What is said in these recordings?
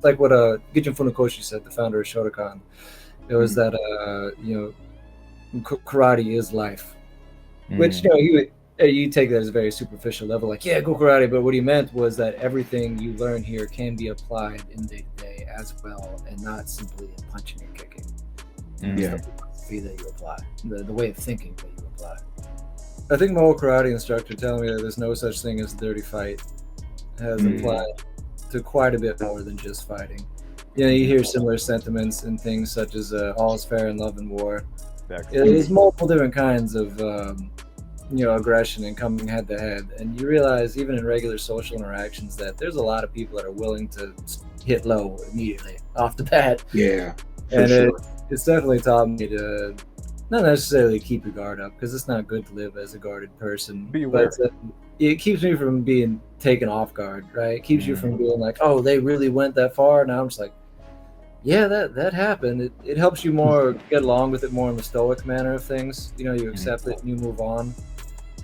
like what Gijin Funakoshi said, the founder of Shotokan. It was that karate is life, which you take that as a very superficial level, like go karate. But what he meant was that everything you learn here can be applied in day to day as well, and not simply in punching and kicking. Yeah. The philosophy that you apply, the way of thinking that you apply. I think my old karate instructor telling me that there's no such thing as a dirty fight has applied to quite a bit more than just fighting. You hear similar sentiments in things such as all is fair in love and war. Exactly. There's multiple different kinds of aggression and coming head to head, and you realize even in regular social interactions that there's a lot of people that are willing to hit low immediately off the bat. Yeah, and sure. It's definitely taught me to not necessarily keep your guard up, because it's not good to live as a guarded person. Be aware. But it keeps me from being taken off guard, right? It keeps you from being like, oh, they really went that far. Now I'm just like, yeah, that happened. It helps you more get along with it more in the stoic manner of things. You accept it and you move on.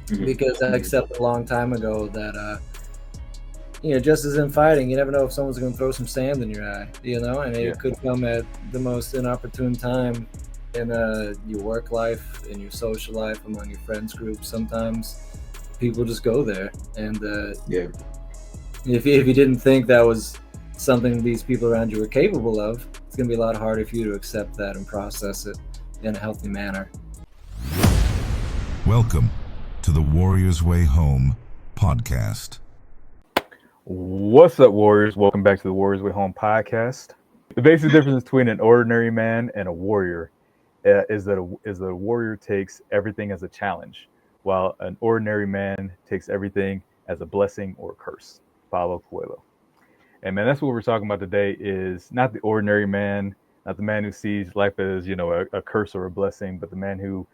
Because I accepted a long time ago that just as in fighting, you never know if someone's going to throw some sand in your eye, and it could come at the most inopportune time in your work life, in your social life, among your friends group. Sometimes people just go there, and if you didn't think that was something these people around you were capable of, it's going to be a lot harder for you to accept that and process it in a healthy manner. Welcome to the Warrior's Way Home podcast. What's up, Warriors? Welcome back to the Warrior's Way Home podcast. The basic difference between an ordinary man and a warrior is that a warrior takes everything as a challenge, while an ordinary man takes everything as a blessing or a curse. Paulo Coelho. And man, that's what we're talking about today, is not the ordinary man, not the man who sees life as, a curse or a blessing, but the man who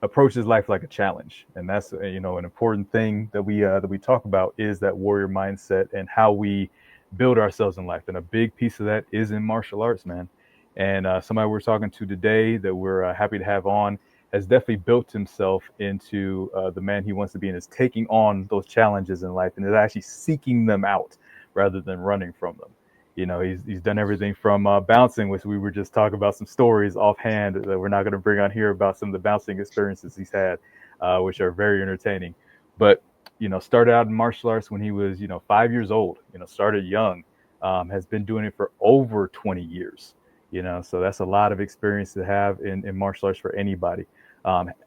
approaches life like a challenge. And that's, an important thing that we talk about is that warrior mindset and how we build ourselves in life. And a big piece of that is in martial arts, man. And somebody we're talking to today that we're happy to have on has definitely built himself into the man he wants to be, and is taking on those challenges in life and is actually seeking them out rather than running from them. He's done everything from bouncing, which we were just talking about some stories offhand that we're not going to bring on here about some of the bouncing experiences he's had, which are very entertaining. But, started out in martial arts when he was, 5 years old, started young, has been doing it for over 20 years, so that's a lot of experience to have in martial arts for anybody.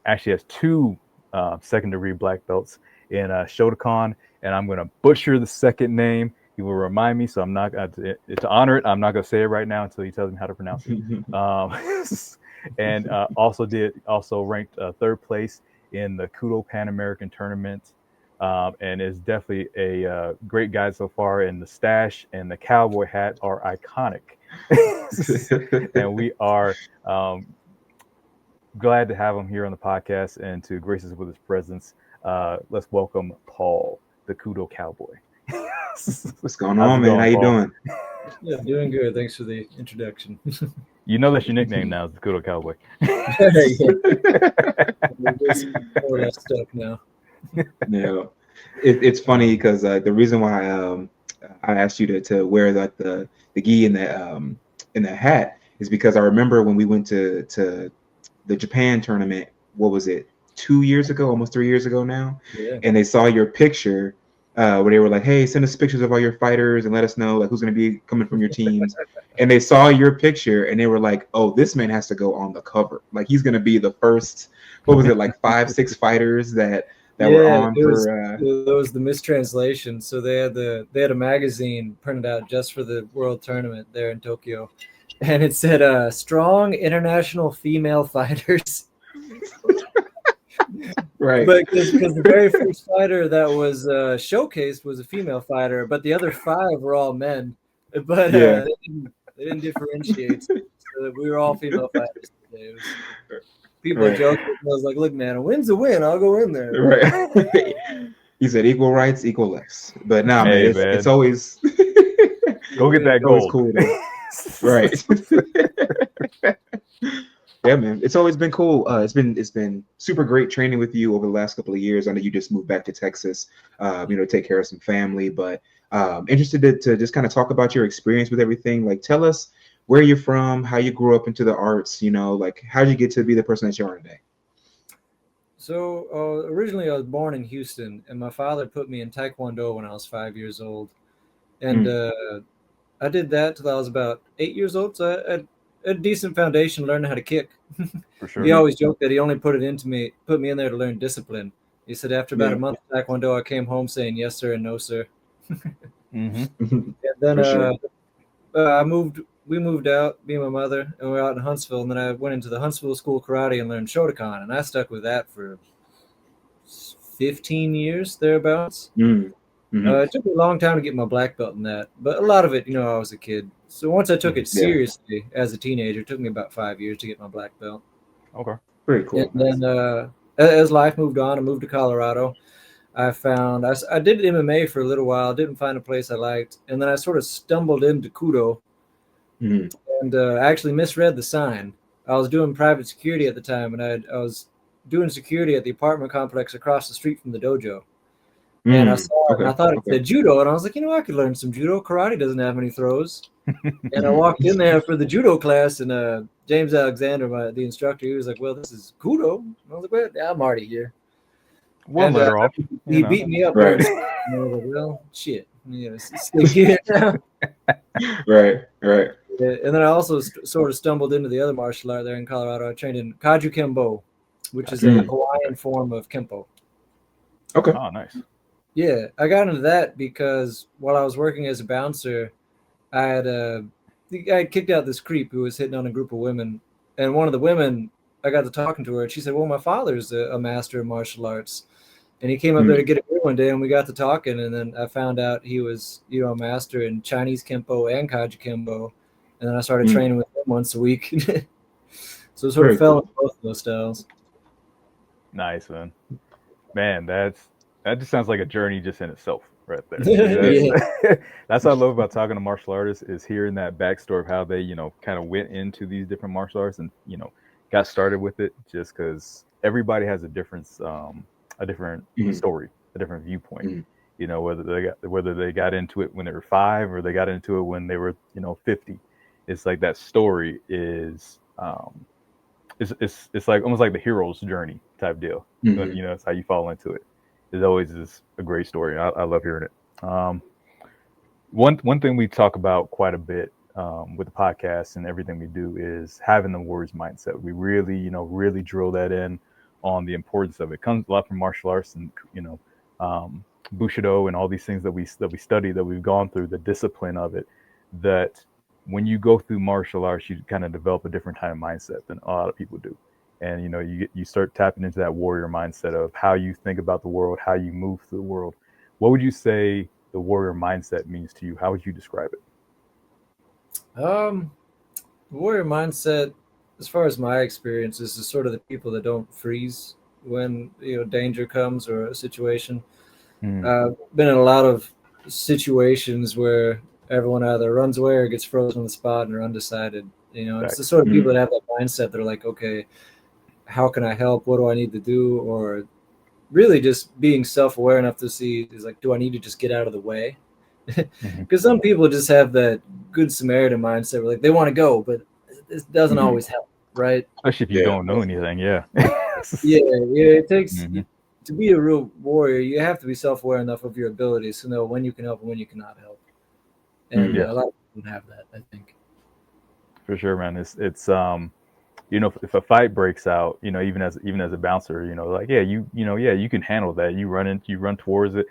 Actually has 2 second-degree black belts in Shotokan, and I'm going to butcher the second name. He will remind me, so I'm not to honor it. I'm not going to say it right now until he tells me how to pronounce it. And also ranked 3rd place in the Kudo Pan American tournament, and is definitely a great guy so far. And the stash and the cowboy hat are iconic, and we are glad to have him here on the podcast and to grace us with his presence. Let's welcome Paul, the Kudo Cowboy. What's going on, man? How you doing? Yeah, doing good. Thanks for the introduction. That's your nickname now, is the Kudo Cowboy. More or less stuck now. Yeah, it's funny because the reason why I asked you to wear the gi in the hat is because I remember when we went to the Japan tournament. What was it? 2 years ago, almost 3 years ago now. Yeah. And they saw your picture. Where they were like, hey, send us pictures of all your fighters and let us know who's going to be coming from your teams. And they saw your picture and they were like, oh, this man has to go on the cover. Like, he's going to be the first, 5-6 fighters that were on it was the mistranslation. So they had a magazine printed out just for the world tournament there in Tokyo. And it said, strong international female fighters. Right, but because the very first fighter that was showcased was a female fighter, but the other 5 were all men. But they didn't differentiate. So we were all female fighters today. People joking. I was like, "Look, man, a win's a win. I'll go in there." Right. He said, "Equal rights, equal less." But now, man, it's always go get that gold. Cool, right. Yeah, man, it's always been cool. It's been super great training with you over the last couple of years. I know you just moved back to Texas, to take care of some family, but Interested to just kind of talk about your experience with everything. Like, tell us where you're from, how you grew up into the arts, like how did you get to be the person that you are today? So originally, I was born in Houston, and my father put me in Taekwondo when I was 5 years old, and I did that till I was about 8 years old. So I had a decent foundation, learning how to kick. For sure. He always joked that he only put me in there to learn discipline. He said after about a month of Taekwondo, I came home saying yes sir and no sir. Mm-hmm. And then For sure. we moved out, me and my mother, and we were out in Huntsville. And then I went into the Huntsville School of Karate and learned Shotokan, and I stuck with that for 15 years thereabouts. Mm-hmm. It took me a long time to get my black belt in that, but a lot of it, I was a kid. So once I took it seriously as a teenager, it took me about 5 years to get my black belt. Okay. Very cool. And then as life moved on, I moved to Colorado. I did MMA for a little while, didn't find a place I liked, and then I sort of stumbled into Kudo, and I actually misread the sign. I was doing private security at the time, and I was doing security at the apartment complex across the street from the dojo. And I saw it, and I thought it said judo, and I was like, I could learn some judo. Karate doesn't have any throws. And I walked in there for the judo class, and James Alexander, the instructor, he was like, "Well, this is Kudo." And I was like, "Well, yeah, I'm already here." One letter off. He beat me up. Right. And I was like, well, shit. Stay here now. Right. And then I also sort of stumbled into the other martial art there in Colorado. I trained in Kaju Kembo, which is a Hawaiian form of Kempo. Okay. Oh, nice. Yeah, I got into that because while I was working as a bouncer, I had kicked out this creep who was hitting on a group of women, and one of the women, I got to talking to her, and she said, "Well, my father's a master of martial arts," and he came up there to get a beer one day, and we got to talking, and then I found out he was, a master in Chinese Kempo and Kaju Kempo, and then I started training with him once a week. So it sort of fell into both of those styles. Nice, man. Man, that just sounds like a journey just in itself, right there. That's what I love about talking to martial artists, is hearing that backstory of how they, kind of went into these different martial arts and, got started with it, just because everybody has a different story, a different viewpoint. Whether they got into it when they were 5 or they got into it when they were 50. It's like that story is it's like almost like the hero's journey type deal. It's how you fall into it. It always is a great story. I love hearing it. One thing we talk about quite a bit with the podcast and everything we do is having the warrior's mindset. We really, really drill that in on the importance of it. It comes a lot from martial arts and, Bushido and all these things that we study, that we've gone through, the discipline of it, that when you go through martial arts, you kind of develop a different kind of mindset than a lot of people do. And, you start tapping into that warrior mindset of how you think about the world, how you move through the world. What would you say the warrior mindset means to you? How would you describe it? The warrior mindset, as far as my experience, is sort of the people that don't freeze when danger comes or a situation. I've been in a lot of situations where everyone either runs away or gets frozen on the spot and are undecided. It's the sort of people that have that mindset. They're like, okay, how can I help? What do I need to do? Or really just being self-aware enough to see is like, do I need to just get out of the way? Because some people just have that good Samaritan mindset where like they want to go, but it doesn't always help, right? Especially if you don't know anything. Yeah. It takes to be a real warrior. You have to be self-aware enough of your abilities to know when you can help and when you cannot help. And a lot of people don't have that, I think. For sure, man. It's if a fight breaks out, even as a bouncer, you can handle that. You run towards it.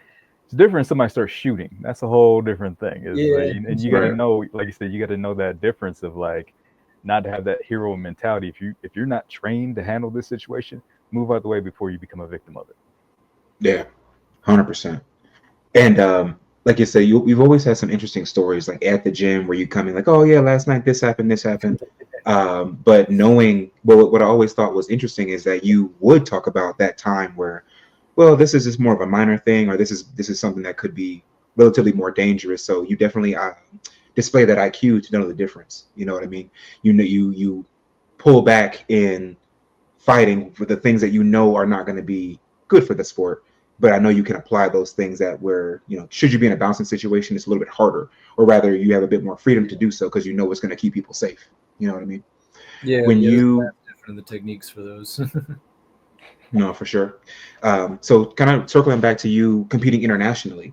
It's different when somebody starts shooting. That's a whole different thing. And you got to know, like you said, you got to know that difference of like not to have that hero mentality. If you're not trained to handle this situation, move out the way before you become a victim of it. Yeah, 100%. And like you say, you've always had some interesting stories, like at the gym where you come in like, oh yeah, last night this happened. But knowing, what I always thought was interesting is that you would talk about that time where, well, this is just more of a minor thing, or this is something that could be relatively more dangerous. So you definitely display that IQ to know the difference. You know what I mean? You pull back in fighting for the things that are not going to be good for the sport, but I know you can apply those things that where, should you be in a bouncing situation, it's a little bit harder, or rather you have a bit more freedom to do so because you know what's going to keep people safe. You know what I mean? Yeah, When there's you, different the techniques for those. no, for sure. So kind of circling back to you competing internationally,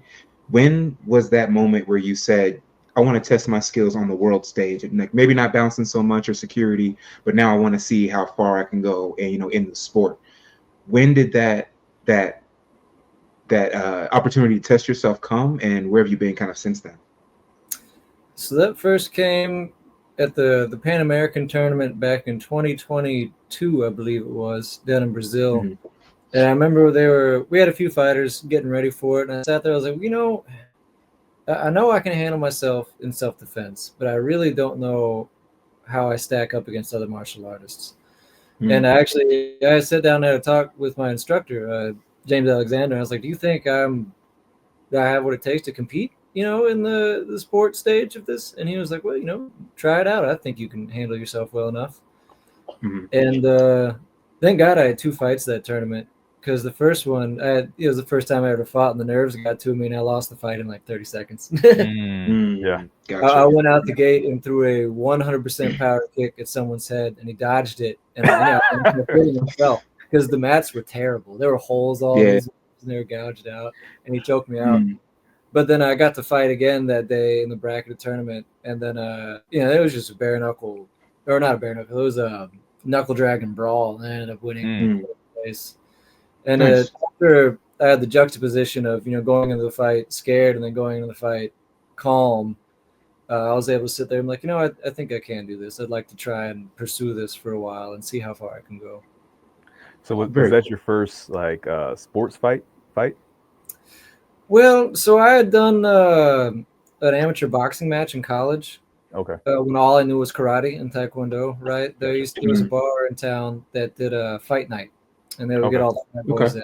when was that moment where you said, I want to test my skills on the world stage, and like maybe not bouncing so much or security, but now I want to see how far I can go, and in the sport. When did that opportunity to test yourself come, and where have you been kind of since then? So that first came at the Pan American tournament back in 2022, I believe it was, down in Brazil. Mm-hmm. And I remember we had a few fighters getting ready for it, and I sat there, I was like, I know I can handle myself in self-defense, but I really don't know how I stack up against other martial artists. Mm-hmm. And I sat down there to talk with my instructor, James Alexander. I was like, do you think I have what it takes to compete, in the sport stage of this? And he was like, well, try it out. I think you can handle yourself well enough. Mm-hmm. And thank God I had 2 fights that tournament, because the first one, it was the first time I ever fought, and the nerves got to me, and I lost the fight in like 30 seconds. Yeah. Gotcha. I went out the gate and threw a 100% power kick at someone's head, and he dodged it, and I fell because the mats were terrible. There were holes all in these, and they were gouged out, and he choked me out. But then I got to fight again that day in the bracket tournament, and then it was just a bare knuckle, or not a bare knuckle, it was a knuckle dragon brawl, and I ended up winning place. And Nice. after I had the juxtaposition of going into the fight scared and then going into the fight calm, I was able to sit there and like, I think I can do this. I'd like to try and pursue this for a while and see how far I can go. So was that your first sports fight? Well, so I had done an amateur boxing match in college. Okay. When all I knew was karate and taekwondo, right? There was a bar in town that did a fight night, and they would get all the fat boys in.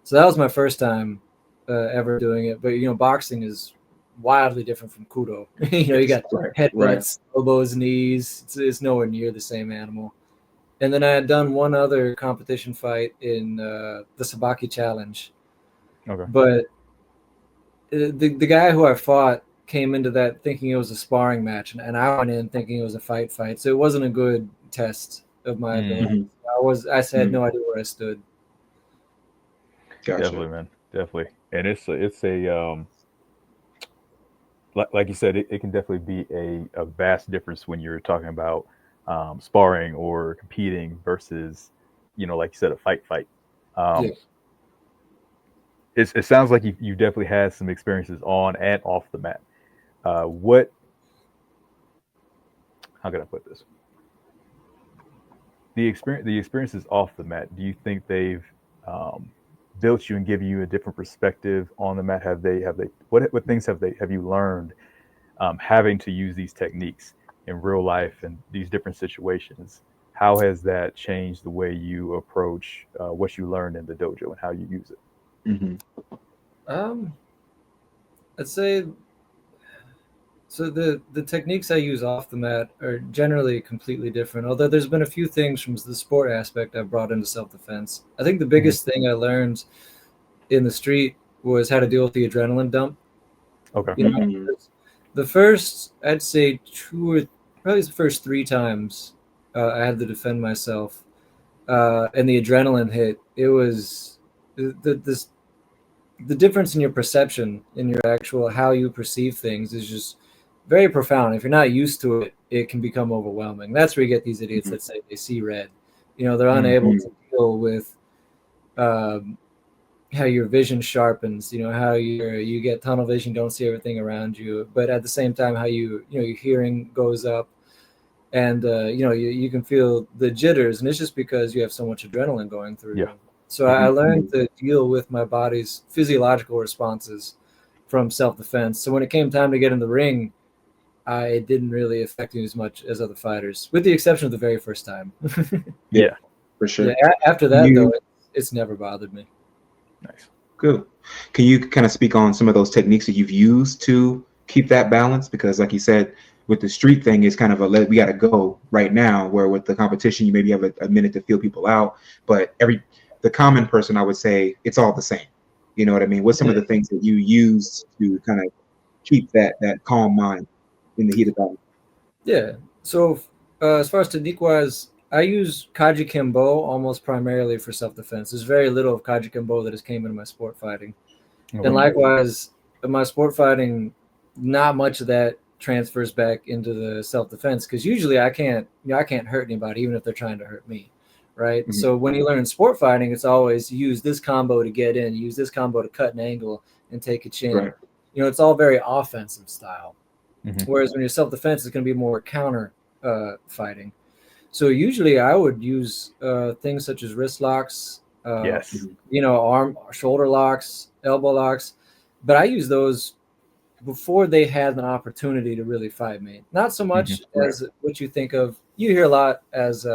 So that was my first time ever doing it. But boxing is wildly different from Kudo. You got headbutts, elbows, knees. It's nowhere near the same animal. And then I had done one other competition fight in the Sabaki Challenge. Okay. But the guy who I fought came into that thinking it was a sparring match, and I went in thinking it was a fight. So it wasn't a good test of my ability. I had no idea where I stood. Gotcha. Definitely, man. Definitely. And it's a like you said, it can definitely be a vast difference when you're talking about sparring or competing versus, like you said, a fight. It sounds like you definitely had some experiences on and off the mat. How can I put this? The experiences off the mat, do you think they've built you and given you a different perspective on the mat? What things have you learned having to use these techniques in real life and these different situations? How has that changed the way you approach what you learned in the dojo and how you use it? I'd say so the techniques I use off the mat are generally completely different, although there's been a few things from the sport aspect I've brought into self-defense. I think the biggest thing I learned in the street was how to deal with the adrenaline dump. Okay. The first, I'd say probably the first 3 times I had to defend myself, and the adrenaline hit. It was the difference in your perception, in your actual how you perceive things, is just very profound. If you're not used to it, it can become overwhelming. That's where you get these idiots that say they see red. They're unable to deal with how your vision sharpens. How you get tunnel vision, don't see everything around you, but at the same time, how your hearing goes up, and you can feel the jitters, and it's just because you have so much adrenaline going through you. So I learned to deal with my body's physiological responses from self-defense. So when it came time to get in the ring, it didn't really affect me as much as other fighters, with the exception of the very first time. Yeah, for sure. Yeah, after that, though, it's never bothered me. Nice. Good. Can you kind of speak on some of those techniques that you've used to keep that balance? Because like you said, with the street thing, it's kind of we got to go right now, where with the competition, you maybe have a minute to feel people out. But the common person, I would say, it's all the same. You know what I mean? What's some of the things that you use to kind of keep that calm mind in the heat of battle? Yeah. So as far as technique wise, I use Kaji Kimbo almost primarily for self defense. There's very little of Kaji Kimbo that has came into my sport fighting, and likewise, in my sport fighting, not much of that transfers back into the self defense because usually I can't hurt anybody even if they're trying to hurt me, right? Mhm. So when you learn sport fighting, it's always use this combo to get in, use this combo to cut an angle and take a chin. Right. You know, it's all very offensive style. Mhm. Whereas when you're self-defense, it's going to be more counter fighting. So usually I would use things such as wrist locks, Yes. you know, shoulder locks, elbow locks, but I use those before they had an opportunity to really fight me. Not so much Right. as what you think of. You hear a lot as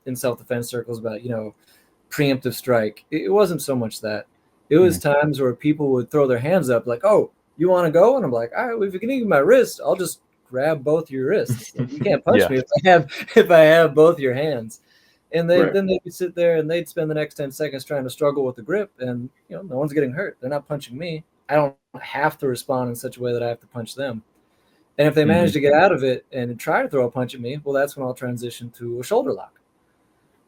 in self-defense circles about, you know, preemptive strike. It wasn't so much that. It was times where people would throw their hands up like, "Oh, you want to go?" And I'm like, "All right, well, if you can give me my wrist, I'll just grab both your wrists. Like, you can't punch Yeah. me if I have both your hands." And Right. then they would sit there and they'd spend the next 10 seconds trying to struggle with the grip, and you know, no one's getting hurt. They're not punching me. I don't have to respond in such a way that I have to punch them. And if they manage to get out of it and try to throw a punch at me, well, that's when I'll transition to a shoulder lock.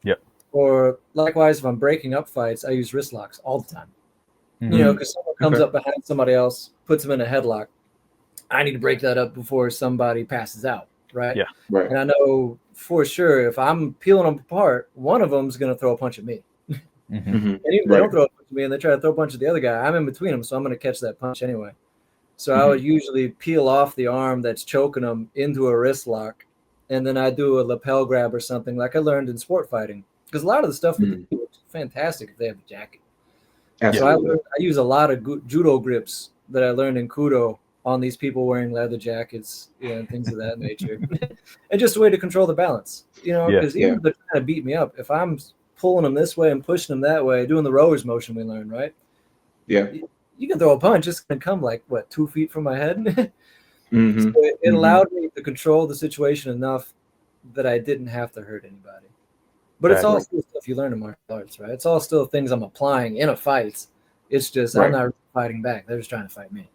Yep. Or likewise, if I'm breaking up fights, I use wrist locks all the time. Mhm. You know, because someone comes up behind somebody else, puts them in a headlock. I need to break that up before somebody passes out, right? Yeah. Right. And I know for sure if I'm peeling them apart, one of them is going to throw a punch at me. Mhm. Mhm. And even if they don't throw a punch at me and they try to throw a punch at the other guy, I'm in between them, so I'm going to catch that punch anyway. So I would usually peel off the arm that's choking them into a wrist lock, and then I do a lapel grab or something like I learned in sport fighting. Because a lot of the stuff we do is fantastic if they have a jacket. Absolutely. So I use a lot of judo grips that I learned in Kudo on these people wearing leather jackets, you know, and things of that nature. And just a way to control the balance, you know, Yeah. because even if they're trying to beat me up, if I'm pulling them this way and pushing them that way, doing the rower's motion we learned, right? Yeah. You can throw a punch, it's going to come like, what, 2 feet from my head? Mhm. So it allowed me to control the situation enough that I didn't have to hurt anybody. But it's all still stuff you learn in martial arts, right? It's all still things I'm applying in a fight. It's just I'm not fighting back. They're just trying to fight me.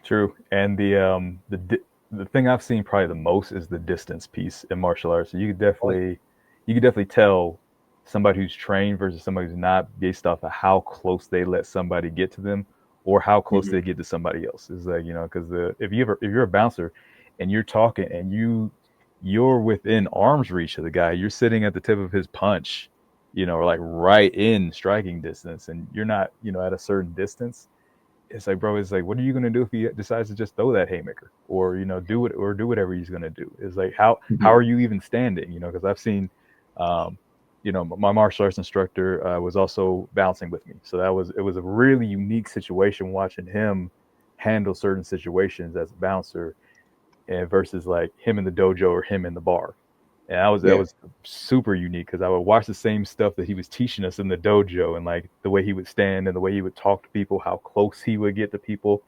True. And the thing I've seen probably the most is the distance piece in martial arts. So you could definitely tell somebody who's trained versus somebody who's not based off of how close they let somebody get to them or how close they get to somebody else. It's like, you know, because if you're a bouncer and you're talking and you're within arm's reach of the guy, you're sitting at the tip of his punch, you know, or like right in striking distance, and you're not, you know, at a certain distance. It's like, bro, it's like, what are you gonna do if he decides to just throw that haymaker, or you know, do whatever he's gonna do? It's like, how are you even standing? You know, because I've seen, you know, my martial arts instructor was also bouncing with me, so it was a really unique situation watching him handle certain situations as a bouncer, and versus like him in the dojo or him in the bar. And that was super unique because I would watch the same stuff that he was teaching us in the dojo, and like the way he would stand and the way he would talk to people, how close he would get to people.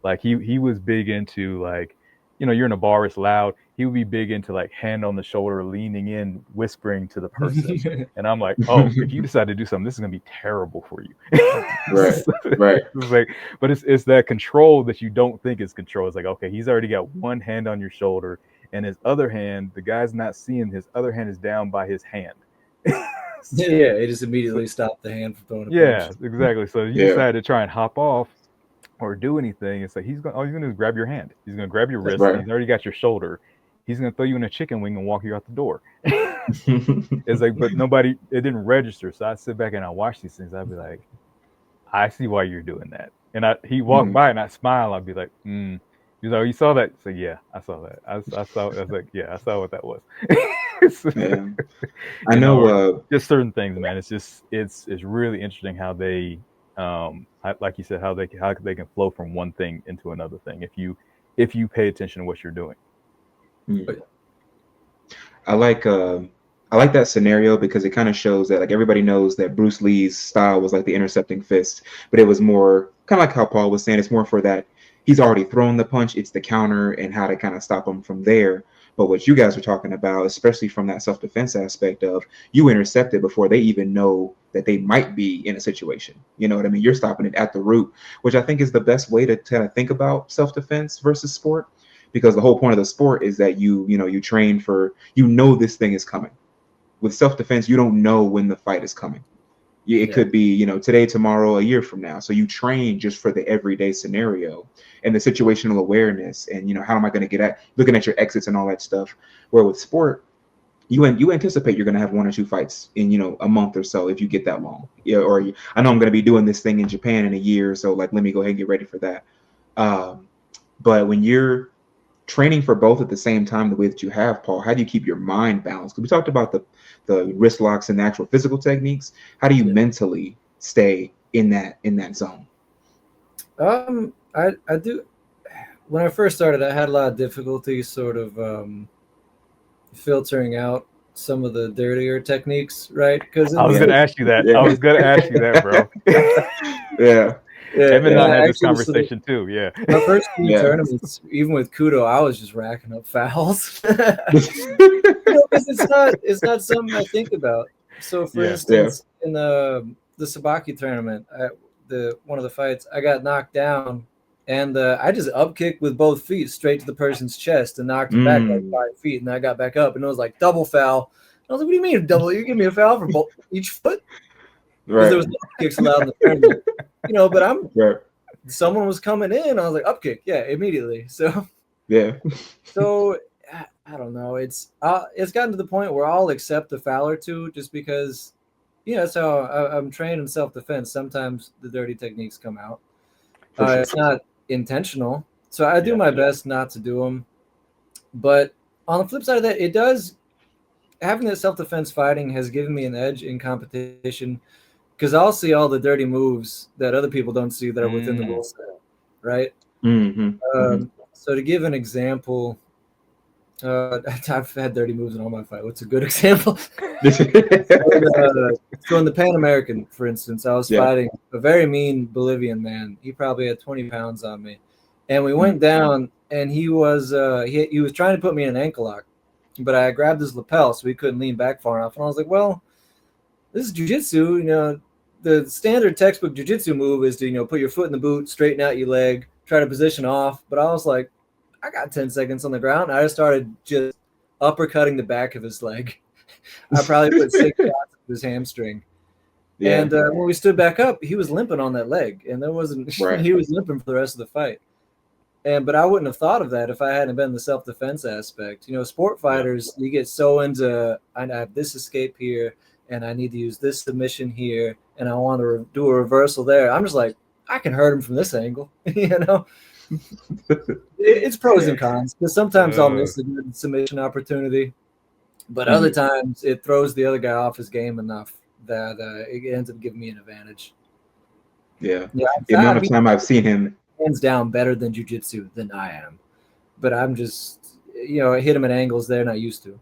Like he was big into, like, you know, you're in a bar, it's loud. He would be big into like hand on the shoulder, leaning in, whispering to the person. And I'm like, oh, if you decide to do something, this is gonna be terrible for you. Right. It's like, but it's that control that you don't think is control. It's like, okay, he's already got one hand on your shoulder, and his other hand, the guy's not seeing, his other hand is down by his hand. Yeah, it just immediately stopped the hand from throwing a punch. Exactly. So you decide to try and hop off or do anything. It's like he's gonna do is grab your hand. He's gonna grab your wrist. He's already got your shoulder. He's gonna throw you in a chicken wing and walk you out the door. It's like, but it didn't register. So I sit back and I watch these things. I'd be like, I see why you're doing that. And he walked by and I smile. I'd be like, He's like, oh, you saw that? So yeah, I saw that. I saw. I was like, yeah, I saw what that was. I know. Just certain things, man. It's just it's really interesting how they, like you said, how they can flow from one thing into another thing if you pay attention to what you're doing. I like that scenario because it kind of shows that like everybody knows that Bruce Lee's style was like the intercepting fist, but it was more kind of like how Paul was saying. It's more for that he's already thrown the punch. It's the counter and how to kind of stop him from there. But what you guys are talking about, especially from that self-defense aspect of you intercept it before they even know that they might be in a situation. You know what I mean? You're stopping it at the root, which I think is the best way to kind of think about self-defense versus sport, because the whole point of the sport is that you train for, this thing is coming. With self-defense, you don't know when the fight is coming. It could be, today, tomorrow, a year from now. So you train just for the everyday scenario and the situational awareness and, how am I going to get at looking at your exits and all that stuff. Where with sport, you anticipate you're going to have one or two fights in, a month or so if you get that long. Yeah, or I know I'm going to be doing this thing in Japan in a year. So like, let me go ahead and get ready for that. But when you're training for both at the same time, the way that you have, Paul, how do you keep your mind balanced? Because we talked about the wrist locks and the actual physical techniques. How do you mentally stay in that zone? I do. When I first started, I had a lot of difficulty sort of filtering out some of the dirtier techniques, right? Because I was going to ask you that. Yeah. I was going to ask you that, bro. Yeah. Evan and I had this actually, conversation too. Yeah. My first few tournaments, even with Kudo, I was just racking up fouls. Because it's not something I think about. So, for instance, in the Sabaki tournament, one of the fights, I got knocked down, and I just up kicked with both feet straight to the person's chest and knocked him back like 5 feet, and I got back up, and it was like double foul. I was like, "What do you mean double? You give me a foul for each foot?" Because there was no up kicks allowed in the tournament, but someone was coming in. I was like, up kick, yeah, immediately. So so I don't know. It's gotten to the point where I'll accept a foul or two just because, that's how I'm trained in self-defense. Sometimes the dirty techniques come out. Sure. It's not intentional, so I do my best not to do them. But on the flip side of that, it does, having that self-defense fighting has given me an edge in competition, because I'll see all the dirty moves that other people don't see that are within the rule set, right? So to give an example, I've had dirty moves in all my fights. What's a good example? So in the Pan American, for instance, I was fighting a very mean Bolivian man. He probably had 20 pounds on me, and we went down, and he was trying to put me in an ankle lock, but I grabbed his lapel so he couldn't lean back far enough, and I was like, well, this is jiu-jitsu. The standard textbook jiu-jitsu move is to put your foot in the boot, straighten out your leg, try to position off. But I was like, I got 10 seconds on the ground. I just started just uppercutting the back of his leg. I probably put 6 shots of his hamstring. Yeah. And when we stood back up, he was limping on that leg, and there wasn't. He was limping for the rest of the fight. But I wouldn't have thought of that if I hadn't been the self-defense aspect. Sport fighters, you get so into, I have this escape here, and I need to use this submission here, and I want to do a reversal there. I'm just like, I can hurt him from this angle, It's pros and cons, because sometimes I'll miss a good submission opportunity, but other times it throws the other guy off his game enough that it ends up giving me an advantage. The amount of time I've seen him hands down better than jiu-jitsu than I am, but I'm just, I hit him at angles they're not used to.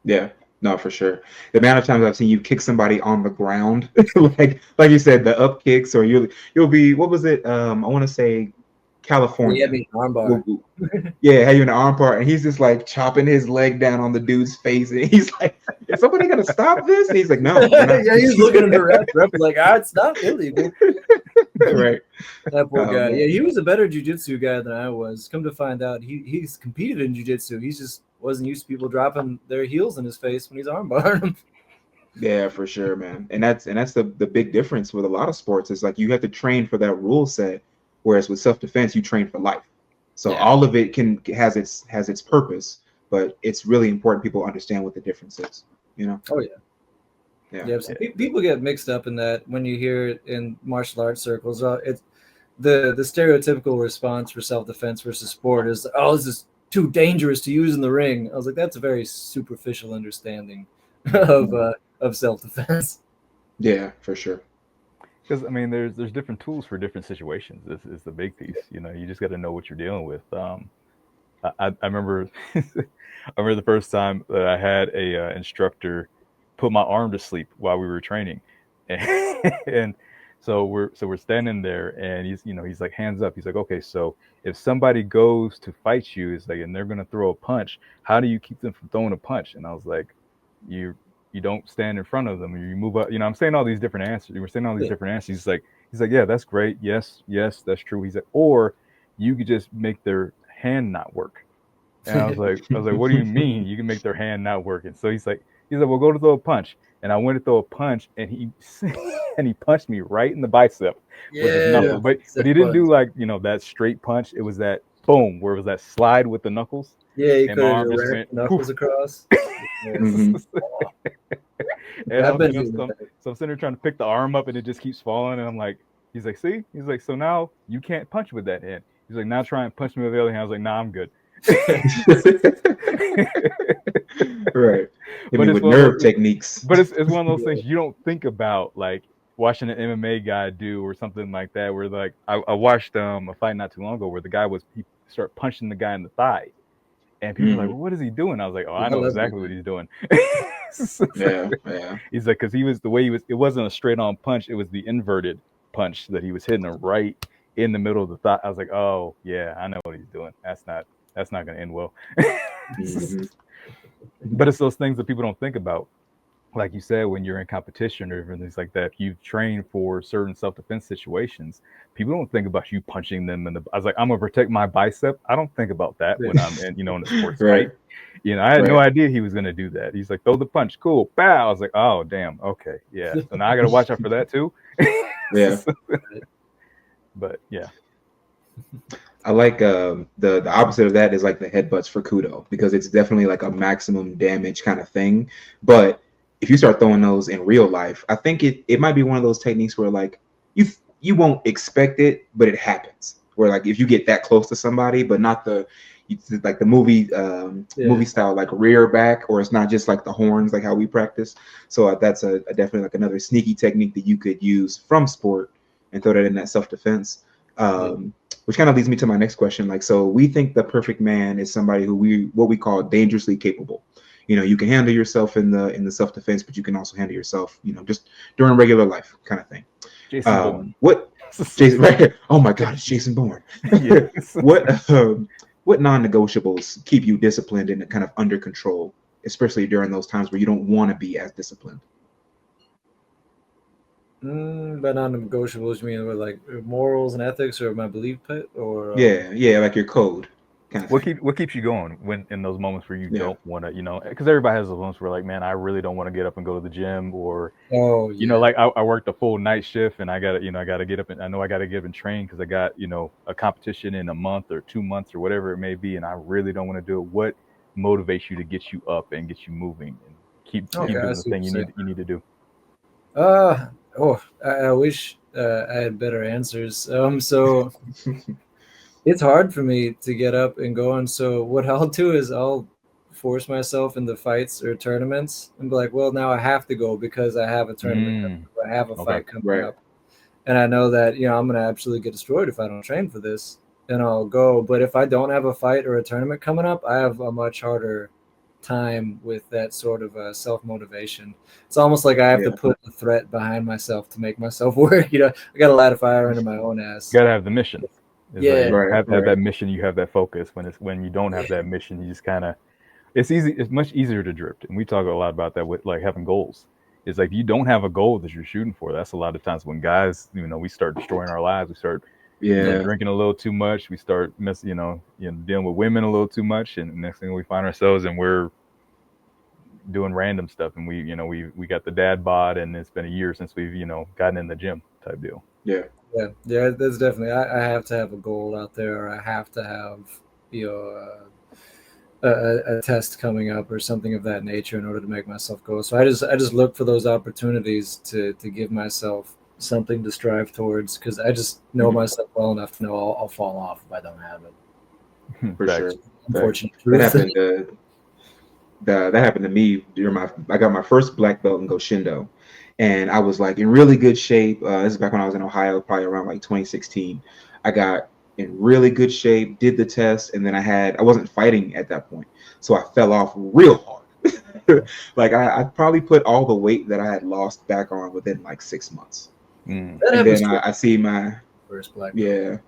Yeah. No, for sure. The amount of times I've seen you kick somebody on the ground, like you said, the up kicks, or you'll be, what was it? I want to say California. Yeah, armbar. Yeah, had you in an armbar, and he's just like chopping his leg down on the dude's face, and he's like, "Is somebody gonna stop this?" And he's like, "No." Yeah, he's looking at the ref like, it's not illegal. Right. That poor guy. Yeah, he was a better jiu-jitsu guy than I was. Come to find out, he's competed in jiu-jitsu. He just wasn't used to people dropping their heels in his face when he's armbarring him. Yeah, for sure, man. And that's the big difference with a lot of sports. Is like you have to train for that rule set, whereas with self-defense, you train for life. So all of it has its purpose, but it's really important people understand what the difference is. Oh yeah. So people get mixed up in that when you hear it in martial arts circles. It's the stereotypical response for self-defense versus sport is, "Oh, this is too dangerous to use in the ring." I was like, that's a very superficial understanding of self-defense. Yeah, for sure. Because there's different tools for different situations. This is the big piece. You just got to know what you're dealing with. I remember, the first time that I had a instructor put my arm to sleep while we were training, and So we're standing there, and he's like, hands up. He's like, okay, so if somebody goes to fight you, it's like, and they're gonna throw a punch, how do you keep them from throwing a punch? And I was like, you don't stand in front of them, or you move up. I'm saying all these different answers. You were saying all these different answers. He's like, yeah, that's great. Yes, that's true. He's like, or you could just make their hand not work. And I was like, what do you mean you can make their hand not work? And so he's like, well, go to throw a punch. And I went to throw a punch, and he and he punched me right in the bicep with his knuckle. But he didn't do like that straight punch. It was that boom, where it was that slide with the knuckles. Yeah, you and my arm could just have went knuckles across. Mhm. And I've been so doing that. I'm sitting there trying to pick the arm up, and it just keeps falling. And I'm like, he's like, see? He's like, so now you can't punch with that hand. He's like, now try and punch me with the other hand. I was like, nah, I'm good. Right. Hit But me it's with one of nerve those- techniques. But it's one of those things you don't think about, like watching an MMA guy do or something like that. Where like I watched a fight not too long ago where the guy he started punching the guy in the thigh, and people were like, well, what is he doing? I was like, oh, I know exactly what he's doing. Yeah. He's like, because it wasn't a straight on punch, it was the inverted punch that he was hitting him right in the middle of the thigh. I was like, oh yeah, I know what he's doing. That's not going to end well. Mhm. But it's those things that people don't think about. Like you said, when you're in competition or things like that, if you've trained for certain self-defense situations, people don't think about you punching them in the. I was like, I'm gonna protect my bicep. I don't think about that when I'm in a sports Right. fight. I had no idea he was gonna do that. He's like, throw the punch, cool, bow. I was like, oh damn, okay, yeah. So now I gotta watch out for that too. Yeah. But yeah. I like the opposite of that is like the headbutts for Kudo, because it's definitely like a maximum damage kind of thing. But if you start throwing those in real life, I think it might be one of those techniques where like you won't expect it, but it happens. Where like if you get that close to somebody, but not like the movie style, like rear back, or it's not just like the horns, like how we practice. So that's a definitely like another sneaky technique that you could use from sport and throw that in that self-defense. Which kind of leads me to my next question. Like, so we think the perfect man is somebody who what we call dangerously capable. You can handle yourself in the self-defense, but you can also handle yourself, just during regular life kind of thing. Jason Bourne. What Jason, right? Oh my God, it's Jason Bourne. What non-negotiables keep you disciplined and kind of under control, especially during those times where you don't want to be as disciplined? But non-negotiables, you mean with like morals and ethics, or my belief pit, or yeah, like your code. Kind of what keeps you going when in those moments where you don't want to, because everybody has those moments where like, man, I really don't want to get up and go to the gym, or like I worked a full night shift and I gotta get up, and I know I gotta get up and train because I got a competition in a month or 2 months or whatever it may be, and I really don't want to do it. What motivates you to get you up and get you moving and keep doing the thing you need to do? I wish I had better answers. So it's hard for me to get up and go. And so what I'll do is I'll force myself into fights or tournaments and be like, well, now I have to go because I have a tournament, I have a fight coming up. And I know that, I'm going to absolutely get destroyed if I don't train for this, and I'll go. But if I don't have a fight or a tournament coming up, I have a much harder time with that sort of self-motivation. It's almost like I have to put the threat behind myself to make myself work. I got to light a fire under my own ass. You got to have the mission. Have that mission. You have that focus. When you don't have that mission, you just kind of. It's easy. It's much easier to drift, and we talk a lot about that with like having goals. It's like you don't have a goal that you're shooting for. That's a lot of times when guys, we start destroying our lives. We start drinking a little too much. We start dealing with women a little too much, and next thing we find ourselves and we're doing random stuff, and we got the dad bod, and it's been a year since we've gotten in the gym type deal. Yeah, that's definitely. I have to have a goal out there, or I have to have a test coming up or something of that nature in order to make myself go. So I just look for those opportunities to give myself something to strive towards, because I just know myself well enough to know I'll fall off if I don't have it. For sure. Unfortunately, that happened to me I got my first black belt in Goshindo, and I was like in really good shape. This is back when I was in Ohio, probably around like 2016. I got in really good shape, did the test, and then I wasn't fighting at that point, so I fell off real hard. Like I probably put all the weight that I had lost back on within like 6 months. Mm. That And happens then I see my first black. yeah.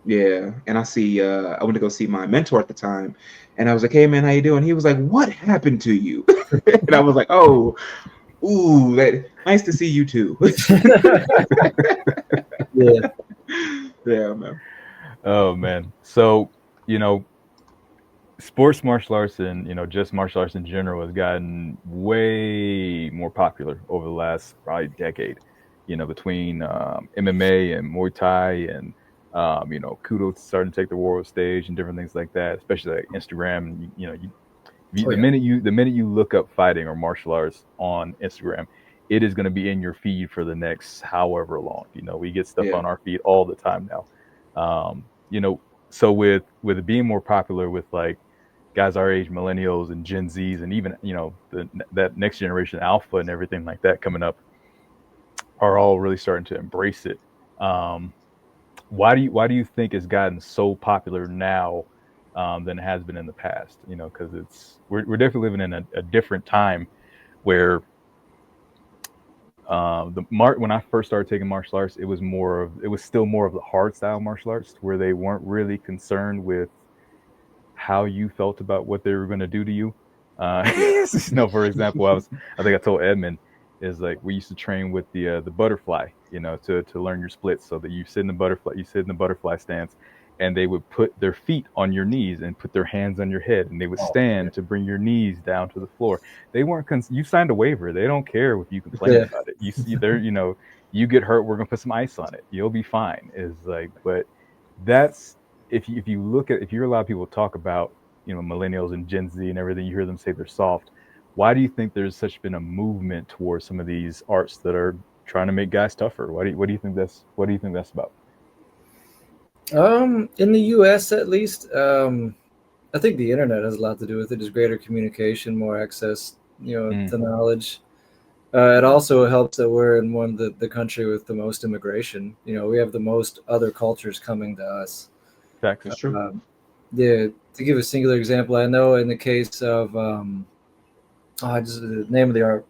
Yeah, and I see. I went to go see my mentor at the time, and I was like, "Hey, man, how you doing?" He was like, "What happened to you?" And I was like, "Oh, ooh, nice to see you too." Yeah. Yeah, man. Oh man. So, you know, sports martial arts and just martial arts in general has gotten way more popular over the last probably decade. Between MMA and Muay Thai and Kudo starting to take the world stage and different things like that, especially like Instagram. And Oh, the yeah. minute you look up fighting or martial arts on Instagram, it is going to be in your feed for the next however long. We get stuff Yeah, on our feed all the time now. Um, you know, so with it being more popular with like guys our age, millennials and Gen Zs, and even that next generation alpha and everything like that coming up, are all really starting to embrace it. Um, why do you think it's gotten so popular now than it has been in the past? Because we're definitely living in a different time where when I first started taking martial arts, it was still more of the hard style martial arts where they weren't really concerned with how you felt about what they were going to do to you. For example, I think I told Edmund is like we used to train with the butterfly, to learn your splits, so that you sit in the butterfly stance, and they would put their feet on your knees and put their hands on your head, and they would stand to bring your knees down to the floor. They weren't you signed a waiver. They don't care if you complain Yeah. about it. You see, you get hurt, we're gonna put some ice on it. You'll be fine. Is like, but that's if you allow people to talk about millennials and Gen Z and everything, you hear them say they're soft. Why do you think there's such been a movement towards some of these arts that are trying to make guys tougher? What do you think that's about? In the U.S. at least, I think the internet has a lot to do with it. Just greater communication, more access, to knowledge. It also helps that we're in one of the country with the most immigration. We have the most other cultures coming to us. Facts. that's true. Yeah, to give a singular example, I know in the case of the name of the art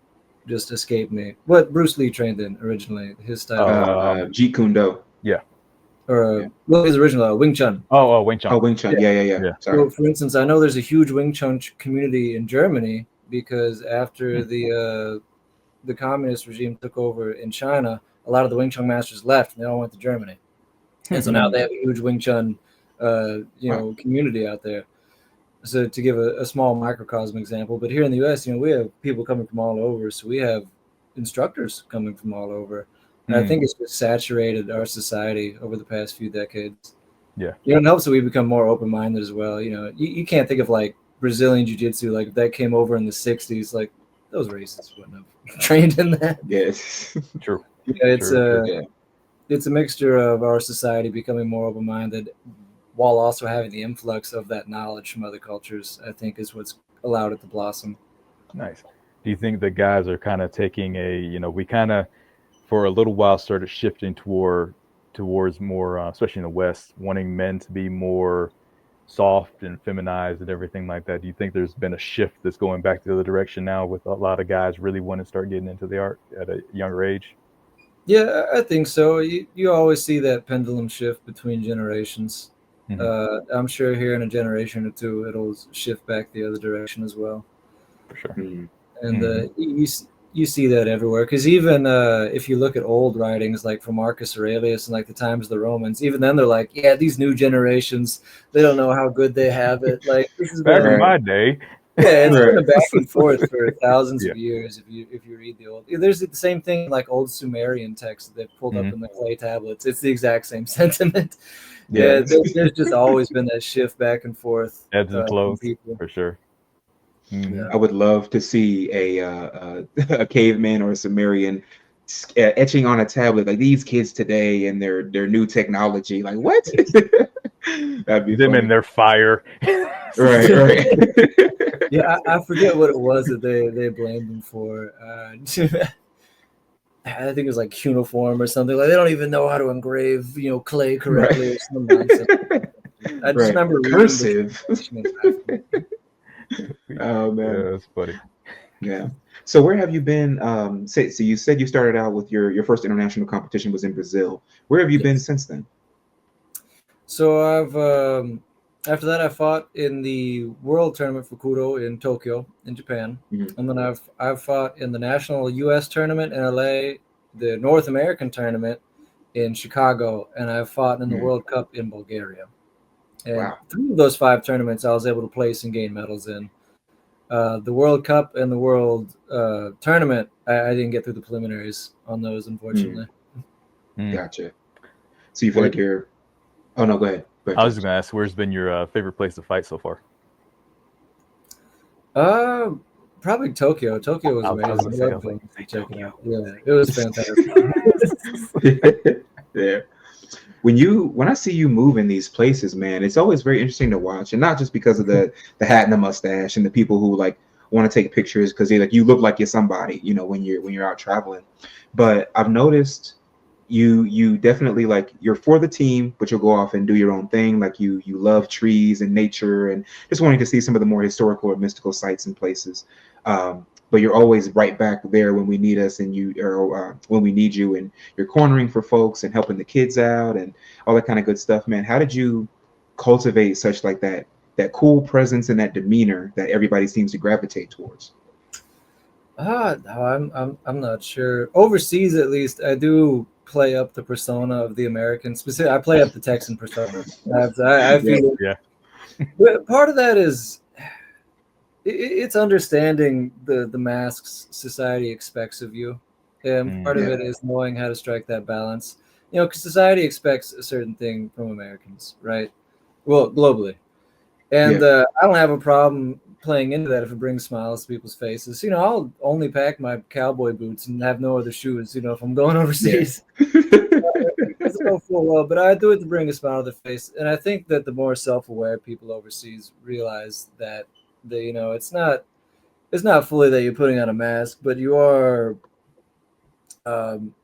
just escaped me. What Bruce Lee trained in originally, his style, Jeet Kune Do. Yeah. or Yeah. what was original Wing Chun. Wing Chun. Oh, Wing Chun. Yeah. Sorry. So, for instance, I know there's a huge Wing Chun community in Germany because after the communist regime took over in China, a lot of the Wing Chun masters left and they all went to Germany, and so now they have a huge Wing Chun, community out there. So to give a small microcosm example, but here in the U.S., we have people coming from all over, so we have instructors coming from all over. And I think it's just saturated our society over the past few decades. Yeah. It helps that we become more open-minded as well. You can't think of like Brazilian jiu-jitsu, like if that came over in the 60s, like those racists wouldn't have trained in that. Yes. True. It's a mixture of our society becoming more open-minded while also having the influx of that knowledge from other cultures, I think is what's allowed it to blossom. Nice. Do you think the guys are kind of taking we kind of for a little while started shifting towards more, especially in the West, wanting men to be more soft and feminized and everything like that? Do you think there's been a shift that's going back the other direction now with a lot of guys really wanting to start getting into the art at a younger age? Yeah, I think so. You always see that pendulum shift between generations. Mm-hmm. I'm sure here in a generation or two, it'll shift back the other direction as well. For sure. And you see that everywhere. Because even if you look at old writings like from Marcus Aurelius and like the times of the Romans, even then they're like, yeah, these new generations, they don't know how good they have it. Like this is back in my day. Yeah, it's been a back and forth for thousands Yeah. of years. If you read the old, there's the same thing like old Sumerian texts that they've pulled up in the clay tablets. It's the exact same sentiment. Yeah, there's just always been that shift back and forth. Ebbs and flows, people. for sure. Yeah. I would love to see a caveman or a Sumerian etching on a tablet like these kids today and their new technology. Like what? That'd be them funny. in their fire. Right. Yeah, I forget what it was that they blamed them for. I think it was like cuneiform or something. Like they don't even know how to engrave, clay correctly or some nonsense. I just remember cursive. reading Oh man, yeah, that's funny. Yeah. So where have you been? So you said you started out with your first international competition was in Brazil. Where have you been Yes. since then? So I've after that I fought in the World Tournament for Kudo in Tokyo in Japan, Mhm. and then I've fought in the National U.S. Tournament in L.A., the North American Tournament in Chicago, and I've fought in the Mhm. World Cup in Bulgaria. And Wow. 3 of those 5 tournaments I was able to place and gain medals in. The World Cup and the World Tournament, I didn't get through the preliminaries on those, Mm, unfortunately. Mm. gotcha. So you feel Where, like you're. Oh no, go ahead. Go ahead, I was just Josh. gonna ask, where's been your favorite place to fight so far? Uh, Probably Tokyo. Tokyo was I was amazing. gonna I say, I love was like, going say to check it Tokyo. out. Yeah, it was fantastic. Yeah. When I see you move in these places, man, it's always very interesting to watch, and not just because of the hat and the mustache and the people who like want to take pictures because they like you look like you're somebody, when you're out traveling. But I've noticed you definitely like you're for the team, but you'll go off and do your own thing. Like you love trees and nature and just wanting to see some of the more historical or mystical sites and places. But you're always right back there when we need us and when we need you, and you're cornering for folks and helping the kids out and all that kind of good stuff, man. How did you cultivate such like that cool presence and that demeanor that everybody seems to gravitate towards? No, I'm not sure. Overseas, at least, I do play up the persona of the American. Specific, I play up the Texan persona. I Yeah. feel Yeah. but part of that is it's understanding the masks society expects of you, and Mm. part of Yeah. it is knowing how to strike that balance. Because society expects a certain thing from Americans, right? Well, globally. And Yeah. I don't have a problem playing into that if it brings smiles to people's faces. I'll only pack my cowboy boots and have no other shoes, if I'm going Yeah. overseas. Because I know full well, but I do it to bring a smile to their face. And I think that the more self-aware people overseas realize that it's not fully that you're putting on a mask, but you are um,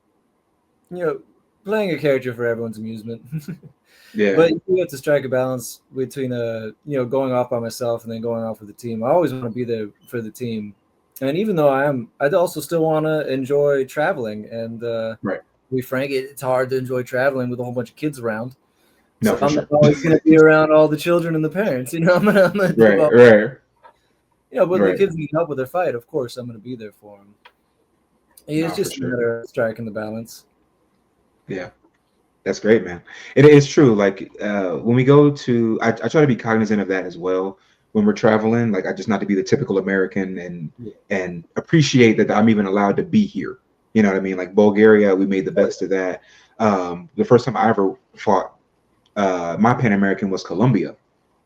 you know playing a character for everyone's amusement. Yeah. But you have to strike a balance between going off by myself and then going off with the team. I always want to be there for the team, and even though I also still want to enjoy traveling. And Right. to be frank, it's hard to enjoy traveling with a whole bunch of kids around. No, So for I'm not sure. always going to be around all the children and the parents. I'm gonna do Right. all. Right. When the Right. kids need help with their fight, of course I'm going to be there for them. It's No, for just a sure. matter of striking the balance. Yeah. That's great, man. It is true. Like when we go to, I try to be cognizant of that as well when we're traveling. Like I just not to be the typical American and appreciate that I'm even allowed to be here. You know what I mean? Like Bulgaria, we made the best of that. The first time I ever fought my Pan American was Colombia,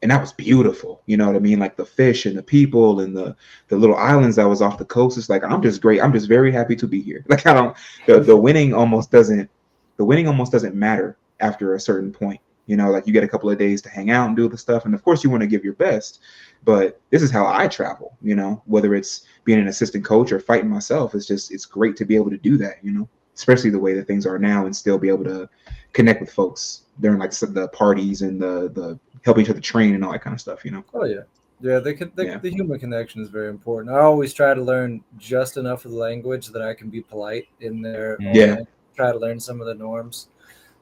and that was beautiful. You know what I mean? Like the fish and the people and the little islands that was off the coast. It's like I'm just great. I'm just very happy to be here. Like I don't the winning almost doesn't matter after a certain point. Like you get a couple of days to hang out and do the stuff, and of course you want to give your best. But this is how I travel. Whether it's being an assistant coach or fighting myself, it's great to be able to do that. Especially the way that things are now, and still be able to connect with folks during like the parties and the helping each other train and all that kind of stuff. Oh yeah, yeah. Yeah. The human connection is very important. I always try to learn just enough of the language that I can be polite in their own Mm. Yeah. language. Try to learn some of the norms.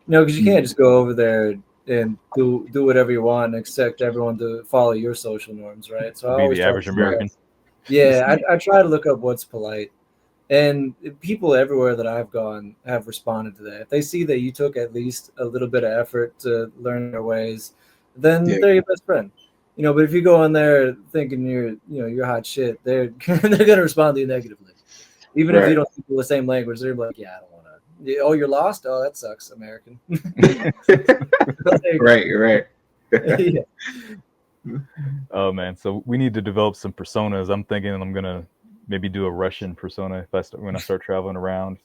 Because you Mm. can't just go over there and do whatever you want and expect everyone to follow your social norms, right? So I Be always the try to average look Right. up. American. Yeah, I try to look up what's polite. And people everywhere that I've gone have responded to that. If they see that you took at least a little bit of effort to learn their ways, then Yeah. they're your best friend. But if you go in there thinking you're hot shit, they're they're gonna respond to you negatively. Even if you Right. don't speak the same language, they're like, yeah, I don't want to. Oh, you're lost. Oh, that sucks, American. Right. Right. Yeah. Oh man, so we need to develop some personas. I'm thinking I'm gonna maybe do a Russian persona when I start traveling around.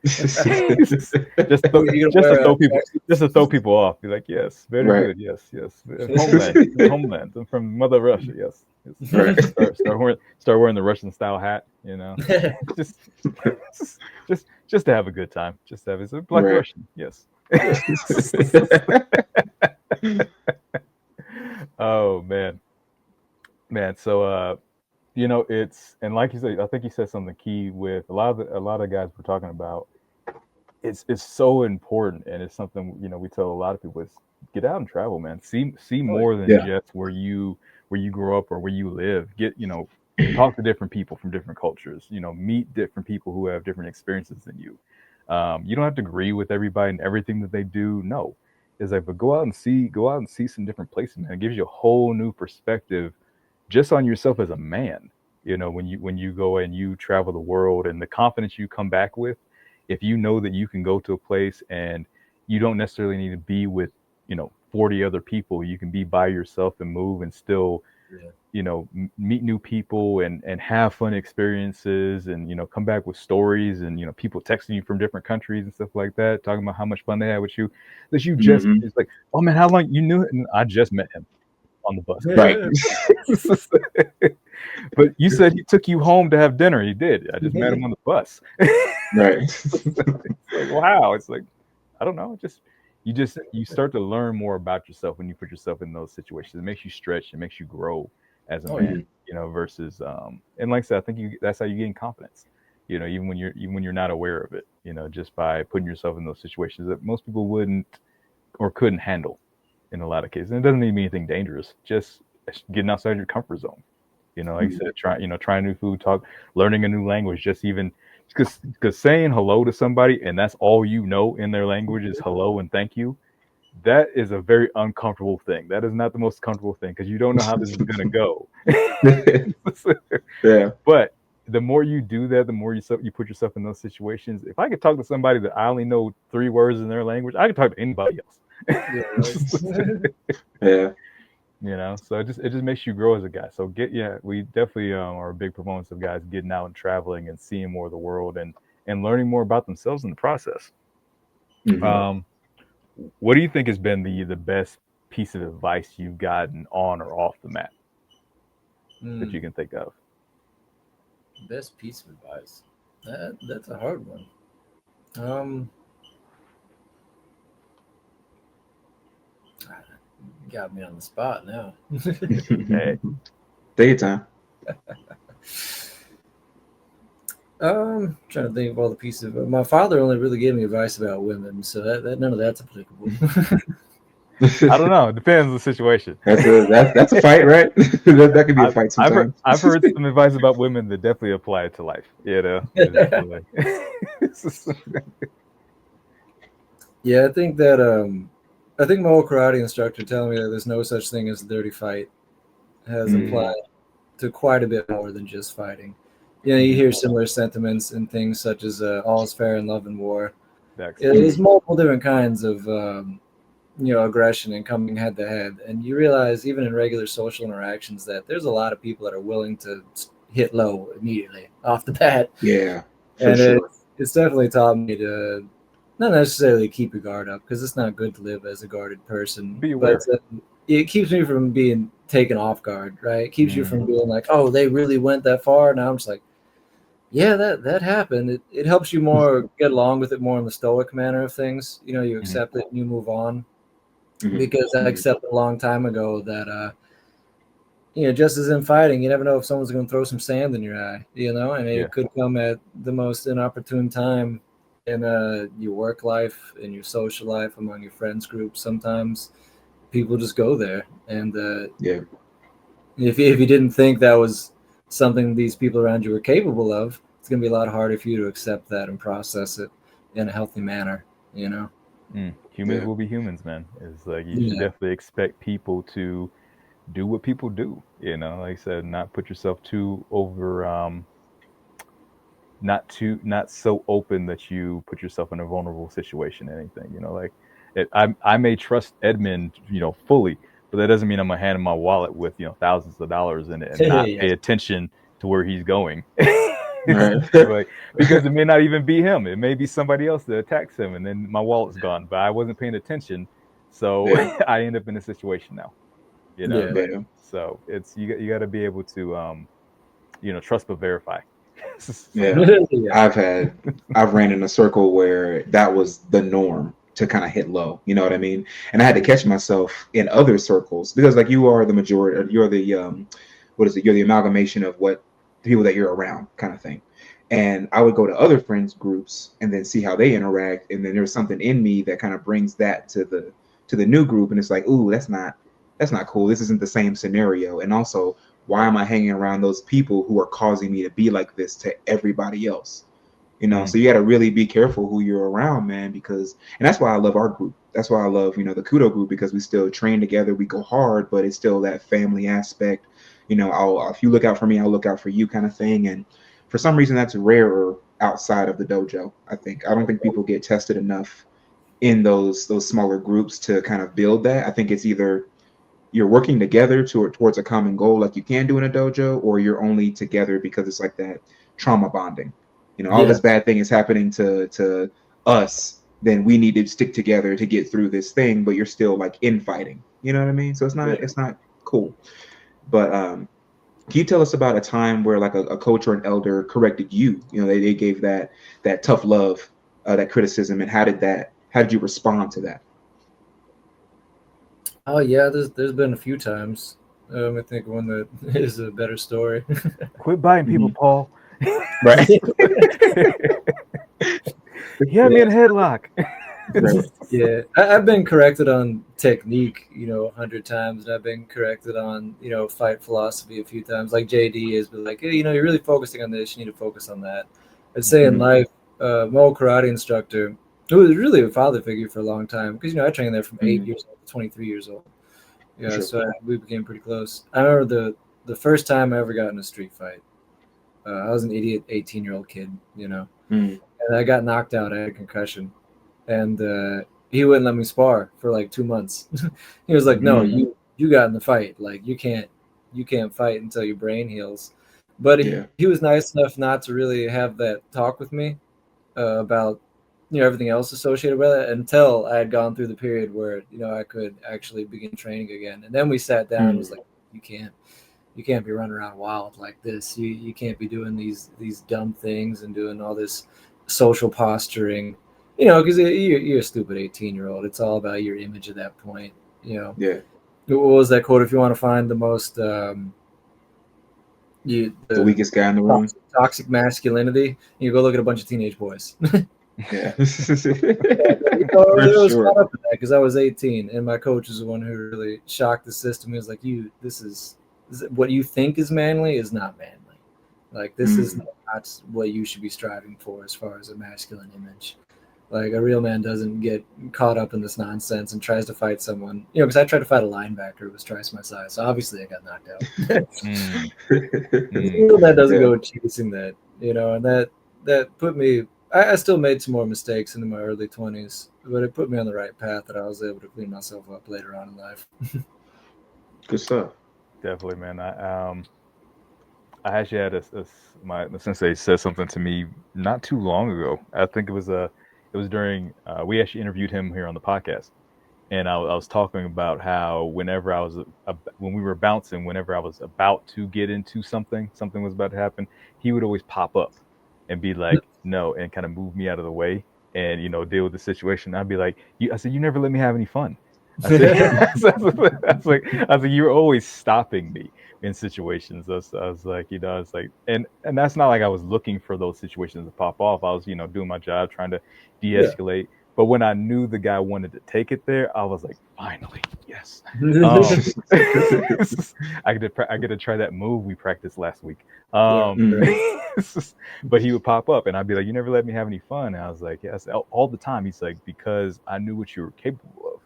just You're gonna just to wear a throw people off. Be like, yes, very Right. good, yes, yes. Homeland. I'm from Mother Russia. Yes, yes. Right. Start wearing the Russian style hat. Just just to have a good time. Just to have it's a black Right. Russian. Yes. Oh man. So You know, it's, and like you said, I think you said something key with a lot of guys we're talking about. It's so important, and it's something, you know, we tell a lot of people is get out and travel, man. See Oh, more than Yeah. just where you grow up or where you live. Get, you know, talk to different people from different cultures. You know, meet different people who have different experiences than you. You don't have to agree with everybody and everything that they do. No, it's like, but go out and see some different places, man. It gives you a whole new perspective just on yourself as a man. You know, when you go and you travel the world, and the confidence you come back with, if you know that you can go to a place and you don't necessarily need to be with, you know, 40 other people, you can be by yourself and move and still, yeah. you know, meet new people and have fun experiences, and, you know, come back with stories, and, you know, people texting you from different countries and stuff like that, talking about how much fun they had with you, that you just, Hmm. it's like, oh man, how long you knew it? And I just met him on the bus. Right. But you said he took you home to have dinner. He did. I just met him on the bus. Right. It's like, wow. It's like, I don't know. You start to learn more about yourself when you put yourself in those situations. It makes you stretch. It makes you grow as a Oh, man. yeah. You know, versus and like I said, I think that's how you gain confidence. You know, even when you're not aware of it. You know, just by putting yourself in those situations that most people wouldn't or couldn't handle in a lot of cases. And it doesn't even mean anything dangerous. Just getting outside your comfort zone. You know, like I said, trying new food, learning a new language, just even because saying hello to somebody and that's all you know in their language is hello and thank you. That is a very uncomfortable thing. That is not the most comfortable thing because you don't know how this is gonna go. Yeah. But the more you do that, the more you put yourself in those situations. If I could talk to somebody that I only know 3 words in their language, I could talk to anybody else. Yeah, right. Yeah. You know, so it just makes you grow as a guy. So we definitely are big proponents of guys getting out and traveling and seeing more of the world and learning more about themselves in the process. Mhm. What do you think has been the best piece of advice you've gotten on or off the mat that you can think of? Best piece of advice. That's a hard one. Um, got me on the spot now. Hey, Take your time. Trying to think of all the pieces. My father only really gave me advice about women, so that none of that's applicable. I don't know. It depends on the situation. That's a fight, right? that could be a fight sometimes. I've heard some advice about women that definitely apply to life. You know, Yeah, I think my old karate instructor telling me that there's no such thing as a dirty fight has applied to quite a bit more than just fighting. You know, you hear similar sentiments in things such as all's fair in love and war. There's multiple different kinds of aggression and coming head to head, and you realize even in regular social interactions that there's a lot of people that are willing to hit low immediately off the bat. Yeah, for And sure. it's definitely taught me to not necessarily keep your guard up because it's not good to live as a guarded person. Be aware. But it keeps me from being taken off guard, right? It keeps you from being like, oh, they really went that far. Now I'm just like, yeah, that happened. It helps you more get along with it more in the stoic manner of things. You know, you accept it and you move on. Because I accepted a long time ago that just as in fighting, you never know if someone's going to throw some sand in your eye, and it could come at the most inopportune time in your work life, in your social life, among your friends group. Sometimes people just go there, and if you didn't think that was something these people around you were capable of, it's going to be a lot harder for you to accept that and process it in a healthy manner. Humans will be humans, man. It's like you should definitely expect people to do what people do. You know, like I said, not put yourself too over, not so open that you put yourself in a vulnerable situation. Anything, you know, like I may trust Edmund, fully, but that doesn't mean I'm gonna hand him my wallet with thousands of dollars in it and not pay attention to where he's going. Like, because it may not even be him. It may be somebody else that attacks him, and then my wallet's gone. But I wasn't paying attention, so I end up in a situation now. So it's you got to be able to trust but verify. I've ran in a circle where that was the norm to kind of hit low. You know what I mean? And I had to catch myself in other circles because like you are the majority, you're the you're the amalgamation of what the people that you're around, kind of thing. And I would go to other friends groups and then see how they interact, and then there's something in me that kind of brings that to the new group, and it's like, ooh, that's not cool. This isn't the same scenario. And also, why am I hanging around those people who are causing me to be like this to everybody else? So you got to really be careful who you're around, man, because, and that's why I love our group. That's why I love, the Kudo group, because we still train together, we go hard, but it's still that family aspect. If you look out for me, I'll look out for you, kind of thing. And for some reason, that's rarer outside of the dojo. I don't think people get tested enough in those smaller groups to kind of build that. I think it's either you're working together towards a common goal, like you can do in a dojo, or you're only together because it's like that trauma bonding. All this bad thing is happening to us, then we need to stick together to get through this thing, but you're still like infighting. You know what I mean? So it's not cool. But can you tell us about a time where like a coach or an elder corrected you? They gave that tough love, that criticism, and how did you respond to that? Oh yeah, there's been a few times. I think one that is a better story. Quit biting people, Paul. Right. He had me in a headlock. Right. Yeah, I've been corrected on technique, 100 times, and I've been corrected on, fight philosophy a few times. Like JD has been like, hey, you're really focusing on this. You need to focus on that. I'd say in life, my old karate instructor, who was really a father figure for a long time, because I trained there from 8 years old to 23 years old. Yeah, Sure. so we became pretty close. I remember the first time I ever got in a street fight. I was an idiot 18-year-old kid, and I got knocked out. I had a concussion, and he wouldn't let me spar for like 2 months. He was like, "No, you got in the fight. Like you can't fight until your brain heals." But he was nice enough not to really have that talk with me about everything else associated with it until I had gone through the period where I could actually begin training again. And then we sat down and was like, you can't be running around wild like this. You can't be doing these dumb things and doing all this social posturing, because you're a stupid 18-year-old. It's all about your image at that point. Yeah. What was that quote? If you want to find the most the weakest guy in the room, toxic masculinity, you go look at a bunch of teenage boys. Yeah. It was caught up in that because I was 18, and my coach was the one who really shocked the system. He was like, this is what you think is manly is not manly. Like this is not what you should be striving for as far as a masculine image. Like a real man doesn't get caught up in this nonsense and tries to fight someone. Because I tried to fight a linebacker who was twice my size, so obviously I got knocked out. Real man doesn't go chasing that, and that put me. I still made some more mistakes in my early 20s, but it put me on the right path that I was able to clean myself up later on in life. Good stuff. Definitely, man. I actually had my sensei said something to me not too long ago. I think it was during we actually interviewed him here on the podcast, and I was talking about how whenever when we were bouncing, whenever I was about to get into something was about to happen, he would always pop up and be like, no, and kind of move me out of the way and deal with the situation. I'd be like, I said, you never let me have any fun. I said, you're always stopping me in situations. I was like, and that's not like I was looking for those situations to pop off. I was, doing my job, trying to de-escalate. Yeah. But when I knew the guy wanted to take it there, I was like, finally, yes. I get to try that move we practiced last week. But he would pop up and I'd be like, you never let me have any fun. And I was like, yes, all the time. He's like, because I knew what you were capable of.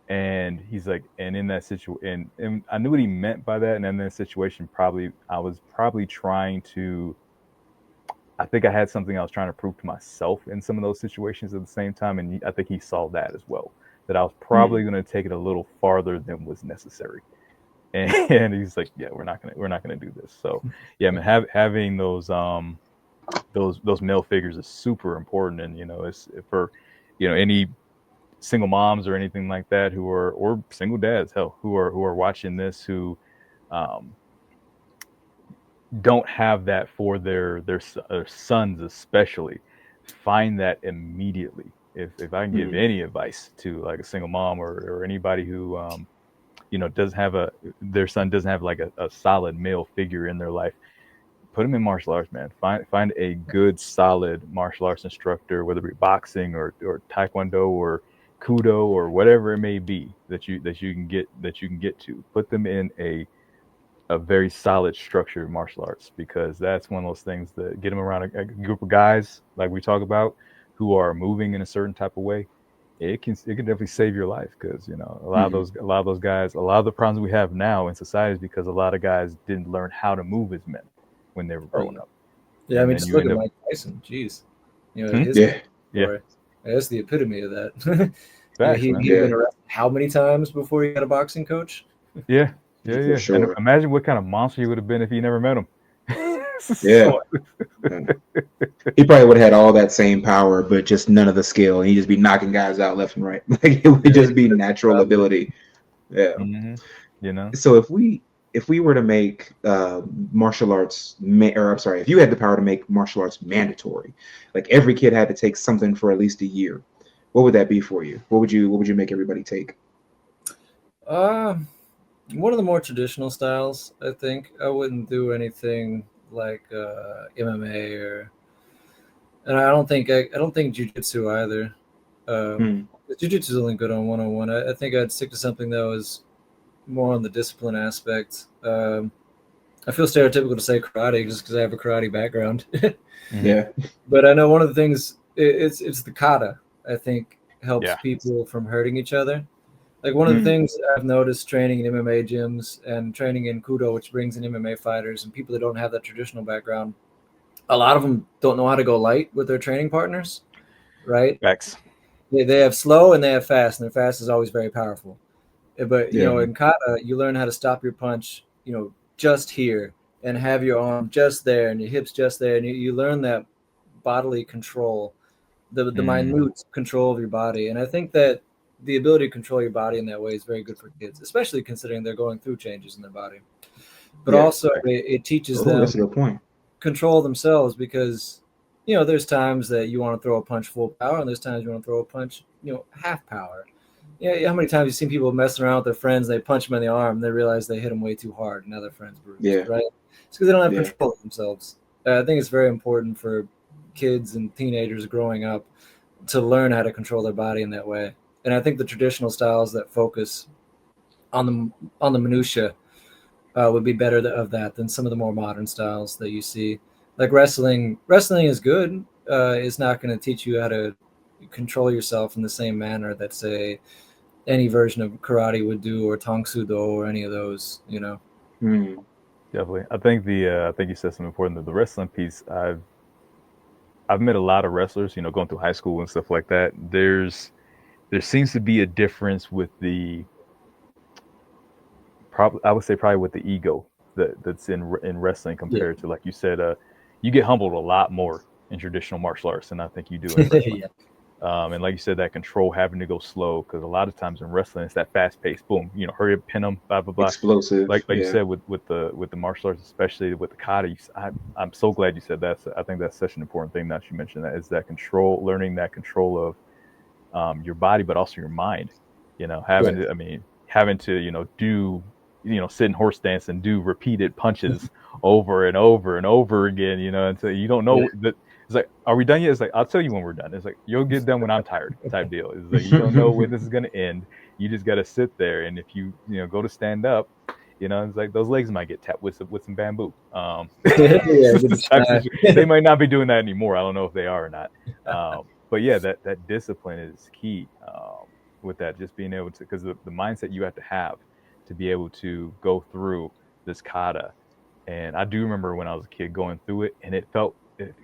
And he's like, and in that situation, and I knew what he meant by that. And in that situation, I was trying to, I think I had something I was trying to prove to myself in some of those situations at the same time. And I think he saw that as well, that I was probably going to take it a little farther than was necessary. And he's like, yeah, we're not gonna do this. So yeah, man, having those male figures is super important. And it's for any single moms or anything like that or single dads, hell, who are watching this, who don't have that for their sons, especially. Find that immediately. If I can give any advice to like a single mom or anybody who doesn't have a their son doesn't have like a solid male figure in their life, put them in martial arts, man. Find a good, solid martial arts instructor, whether it be boxing or taekwondo or kudo or whatever it may be that you can get to. Put them in a very solid structured martial arts, because that's one of those things that get them around a group of guys like we talk about who are moving in a certain type of way. It can definitely save your life, because a lot of those guys, a lot of the problems we have now in society is because a lot of guys didn't learn how to move as men when they were growing up. Yeah, And I mean, then just you look end at up- Mike Tyson. Jeez, Hmm? his Yeah. story. That's the epitome of that. Facts, He'd man. been arrested how many times before he got a boxing coach? Yeah. For And sure. imagine what kind of monster he would have been if he never met him. Yeah. He probably would have had all that same power, but just none of the skill, and he'd just be knocking guys out left and right. Like, it would just be natural ability. Yeah. Mm-hmm. So if we were to make martial arts, or I'm sorry, if you had the power to make martial arts mandatory, like every kid had to take something for at least a year, what would that be for you? What would you make everybody take? One of the more traditional styles, I think. I wouldn't do anything like MMA and I don't think jujitsu either. Jujitsu is only good on one-on-one. I think I'd stick to something that was more on the discipline aspect. I feel stereotypical to say karate just because I have a karate background. Yeah. But I know one of the things it's the kata. I think helps Yeah. people from hurting each other. Like one of the things I've noticed training in MMA gyms and training in Kudo, which brings in MMA fighters and people that don't have that traditional background, a lot of them don't know how to go light with their training partners, right? Facts. They have slow and they have fast, and their fast is always very powerful. But in kata, you learn how to stop your punch, just here, and have your arm just there and your hips just there, and you learn that bodily control, the minute control of your body. And I think that the ability to control your body in that way is very good for kids, especially considering they're going through changes in their body. But also it teaches them that's a good point. control themselves, because there's times that you want to throw a punch full power and there's times you want to throw a punch half power. How many times you've seen people messing around with their friends, they punch them in the arm and they realize they hit them way too hard and now their friend's bruised, right? It's because they don't have control of themselves. I think it's very important for kids and teenagers growing up to learn how to control their body in that way. And I think the traditional styles that focus on the minutia would be better of that than some of the more modern styles that you see. Like wrestling is good. It's not going to teach you how to control yourself in the same manner that, say, any version of karate would do, or Tang Sudo, or any of those. Definitely. I think I think you said something important. The wrestling piece. I've met a lot of wrestlers. Going through high school and stuff like that. There seems to be a difference with I would say probably with the ego that's in wrestling compared to, like you said, you get humbled a lot more in traditional martial arts than I think you do in wrestling. And like you said, that control, having to go slow, because a lot of times in wrestling it's that fast pace, boom, hurry up, pin them, blah blah blah, explosive. Like you said with the martial arts, especially with the kata. I'm so glad you said that. I think that's such an important thing that you mentioned. That is that control, learning that control of your body, but also your mind. Having to do sit in horse stance and do repeated punches over and over and over again, until you don't know that. It's like, are we done yet? It's like, I'll tell you when we're done. It's like, you'll get done when I'm tired type deal. It's like, you don't know when this is going to end. You just got to sit there. And if you go to stand up, it's like those legs might get tapped with some bamboo. They might not be doing that anymore. I don't know if they are or not. But yeah, that discipline is key with that, just being able to, because the mindset you have to be able to go through this kata. And I do remember when I was a kid going through it, and it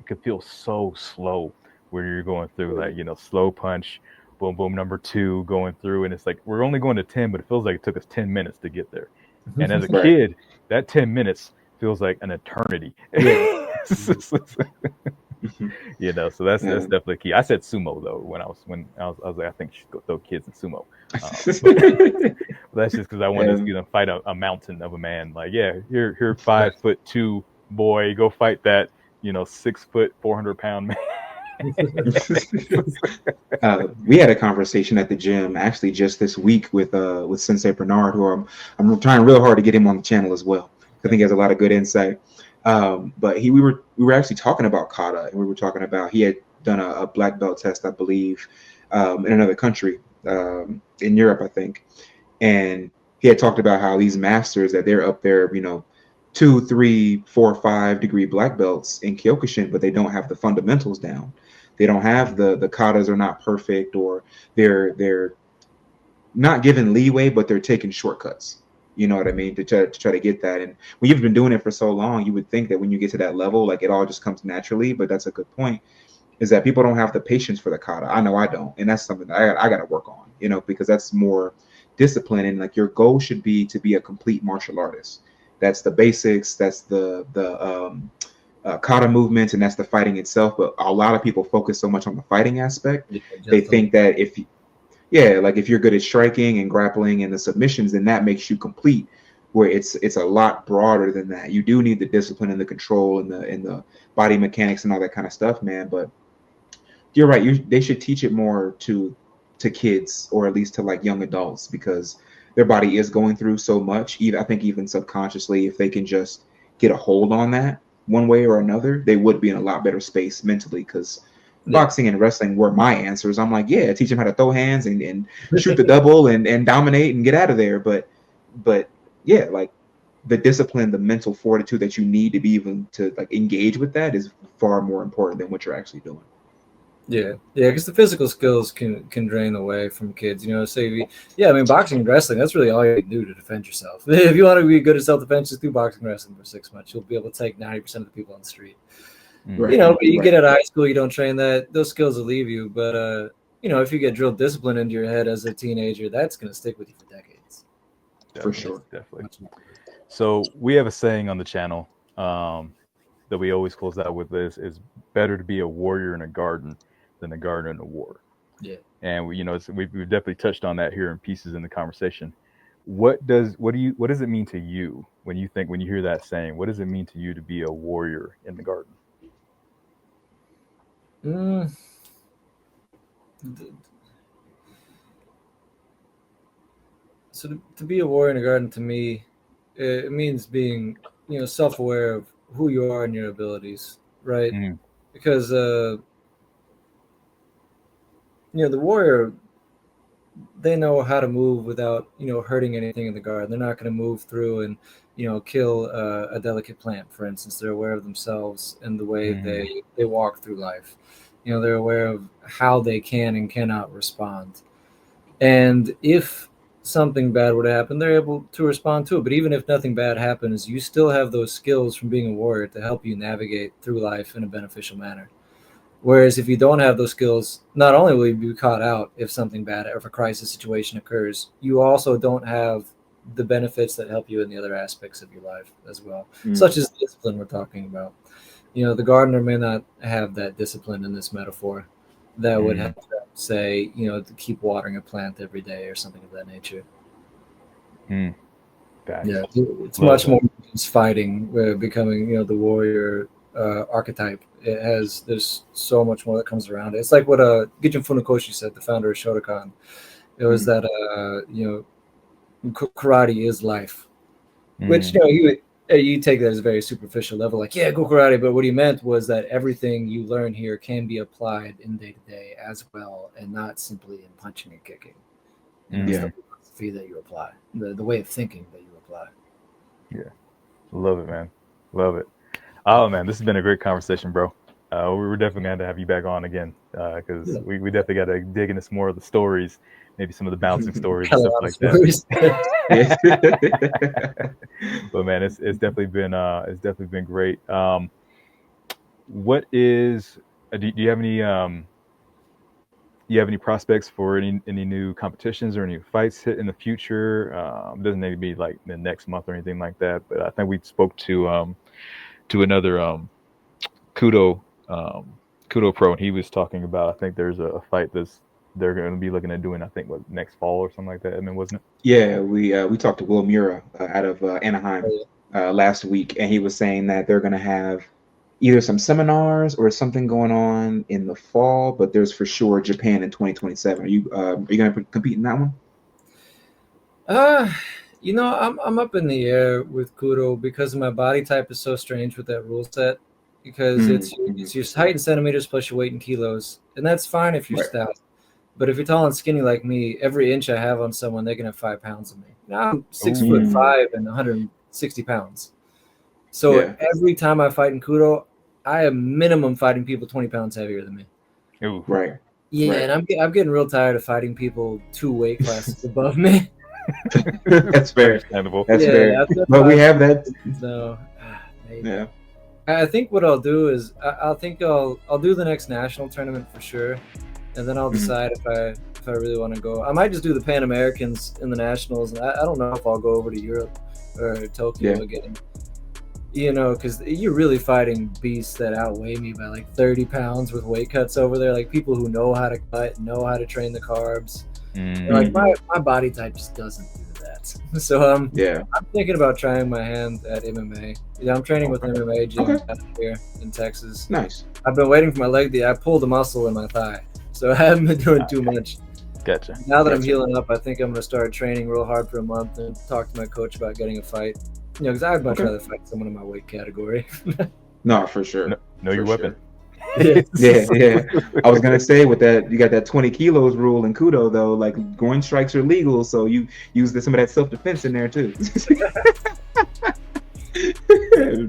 could feel so slow where you're going through, like, slow punch, boom, boom, number 2 going through. And it's like, we're only going to 10, but it feels like it took us 10 minutes to get there. And as a kid, that 10 minutes feels like an eternity. So that's definitely key. I said sumo though when I was like, I think you should go throw kids in sumo. That's just because I wanted to see them fight a mountain of a man. Like, you're 5'2" boy, go fight that 6 foot 400 pound man. We had a conversation at the gym actually just this week with Sensei Bernard, who I'm trying real hard to get him on the channel as well. I think he has a lot of good insight. But we were actually talking about kata, and we were talking about he had done a black belt test, I believe, in another country, in Europe, I think, and he had talked about how these masters that they're up there, 2, 3, 4, 5 degree black belts in Kyokushin, but they don't have the fundamentals down. They don't have the katas are not perfect, or they're not given leeway, but they're taking shortcuts. You know what I mean? To try to get that. And when you've been doing it for so long, you would think that when you get to that level, like it all just comes naturally. But that's a good point. Is that people don't have the patience for the kata. I know I don't, and that's something that I got to work on. Because that's more discipline, and like your goal should be to be a complete martial artist. That's the basics. That's the kata movements, and that's the fighting itself. But a lot of people focus so much on the fighting aspect. They think that if you're good at striking and grappling and the submissions, then that makes you complete. Where it's a lot broader than that. You do need the discipline and the control and the body mechanics and all that kind of stuff, man. But you're right. They should teach it more to kids, or at least to like young adults, because their body is going through so much. I think even subconsciously, if they can just get a hold on that one way or another, they would be in a lot better space mentally. Because boxing and wrestling were my answers. I'm like, yeah, teach them how to throw hands and shoot the double and dominate and get out of there. But yeah, like the discipline, the mental fortitude that you need to be even to like engage with that is far more important than what you're actually doing. Yeah, because the physical skills can drain away from kids. Boxing and wrestling, that's really all you can do to defend yourself. If you want to be good at self-defense, just do boxing and wrestling for 6 months. You'll be able to take 90% of the people on the street. Right. But you get out of high school, you don't train that, those skills will leave you. But, if you get drilled discipline into your head as a teenager, that's going to stick with you for decades. For sure. Definitely. So we have a saying on the channel that we always close out with this is better to be a warrior in a garden than a gardener in a war. Yeah. And we've definitely touched on that here in pieces in the conversation. What does it mean to you when you hear that saying? What does it mean to you to be a warrior in the garden? So to be a warrior in a garden, to me, it means being, self-aware of who you are and your abilities, right? Because the warrior, they know how to move without hurting anything in the garden. They're not going to move through and kill a delicate plant, for instance. They're aware of themselves and the way they walk through life. They're aware of how they can and cannot respond. And if something bad were to happen, they're able to respond to it. But even if nothing bad happens, you still have those skills from being a warrior to help you navigate through life in a beneficial manner. Whereas if you don't have those skills, not only will you be caught out if something bad or if a crisis situation occurs, you also don't have the benefits that help you in the other aspects of your life as well, such as discipline we're talking about. The gardener may not have that discipline in this metaphor that would have to say, to keep watering a plant every day or something of that nature. It's much more than just fighting, becoming, the warrior archetype. There's so much more that comes around it. It's like what Gijin Funakoshi said, the founder of Shotokan. It was that karate is life, which you take that as a very superficial level, like go karate. But what he meant was that everything you learn here can be applied in day to day as well, and not simply in punching and kicking. It's the philosophy that you apply, the way of thinking that you apply. Yeah, love it, man. Love it. Oh man, this has been a great conversation, bro. We're definitely going to have you back on again because we definitely got to dig into some more of the stories, maybe some of the bouncing stories and stuff like that. But man, it's definitely been great. What is? Do you have any prospects for any new competitions or any fights hit in the future? It doesn't need to be like the next month or anything like that. But I think we spoke to another Kudo pro, and he was talking about, I think there's a fight they're going to be looking at doing, I think next fall or something like that. I mean, wasn't it? Yeah, we talked to Will Mura out of Anaheim last week, and he was saying that they're going to have either some seminars or something going on in the fall, but there's for sure Japan in 2027. Are you going to compete in that one? I'm up in the air with Kudo because my body type is so strange with that rule set. Because it's your height in centimeters plus your weight in kilos, and that's fine if you're stout. But if you're tall and skinny like me, every inch I have on someone, they can have 5 pounds of me. Now I'm 6'5" and 160 pounds. So every time I fight in Kudo, I am minimum fighting people 20 pounds heavier than me. Ooh. Right. Yeah, right. And I'm getting real tired of fighting people 2 weight classes above me. That's fair. Understandable. That's fair. But we have that. So, maybe. Yeah. I think what I'll do is I'll do the next national tournament for sure, and then I'll decide if I really want to go. I might just do the Pan Americans in the nationals, and I don't know if I'll go over to Europe or Tokyo again. Because you're really fighting beasts that outweigh me by like 30 pounds with weight cuts over there, like people who know how to cut, know how to train the carbs. Like my body type just doesn't do that. So I'm thinking about trying my hand at MMA. Yeah, I'm training with MMA gym out here in Texas. Nice. I've been waiting for my leg. I pulled a muscle in my thigh, so I haven't been doing too much. Gotcha. Now that I'm healing up, I think I'm gonna start training real hard for a month and talk to my coach about getting a fight. Because I'd much rather fight someone in my weight category. No, for sure. Know your weapon. Yeah. I was gonna say with that, you got that 20 kilos rule in Kudo though. Like groin strikes are legal, so you use some of that self defense in there too.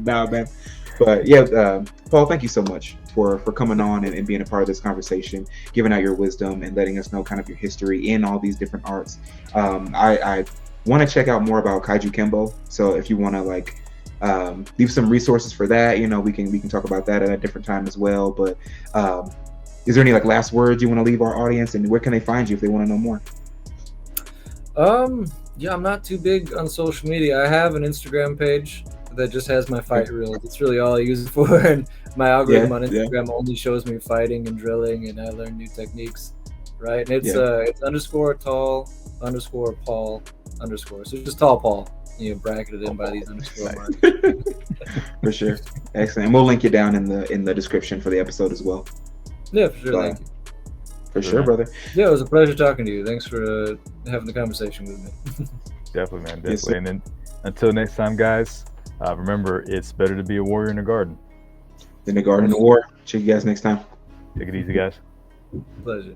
Nah, man. But yeah, Paul, thank you so much for coming on and being a part of this conversation, giving out your wisdom and letting us know kind of your history in all these different arts. I want to check out more about Kaiju Kembo. So if you want to leave some resources for that, we can talk about that at a different time as well. But is there any last words you want to leave our audience, and where can they find you if they want to know more? Yeah, I'm not too big on social media. I have an Instagram page that just has my fight reels. It's really all I use it for, and my algorithm on Instagram only shows me fighting and drilling, and I learn new techniques. Right, and it's _tall _Paul _ so just tall Paul, bracketed in by these underscore marks. For sure. Excellent. And we'll link you down in the description for the episode as well. Yeah, for sure. Thank you. For sure, brother. Yeah, it was a pleasure talking to you. Thanks for having the conversation with me. Definitely, man. Definitely. Yes, and then until next time, guys, remember, it's better to be a warrior in the garden than a garden of war. Check you guys next time. Take it easy, guys. Pleasure.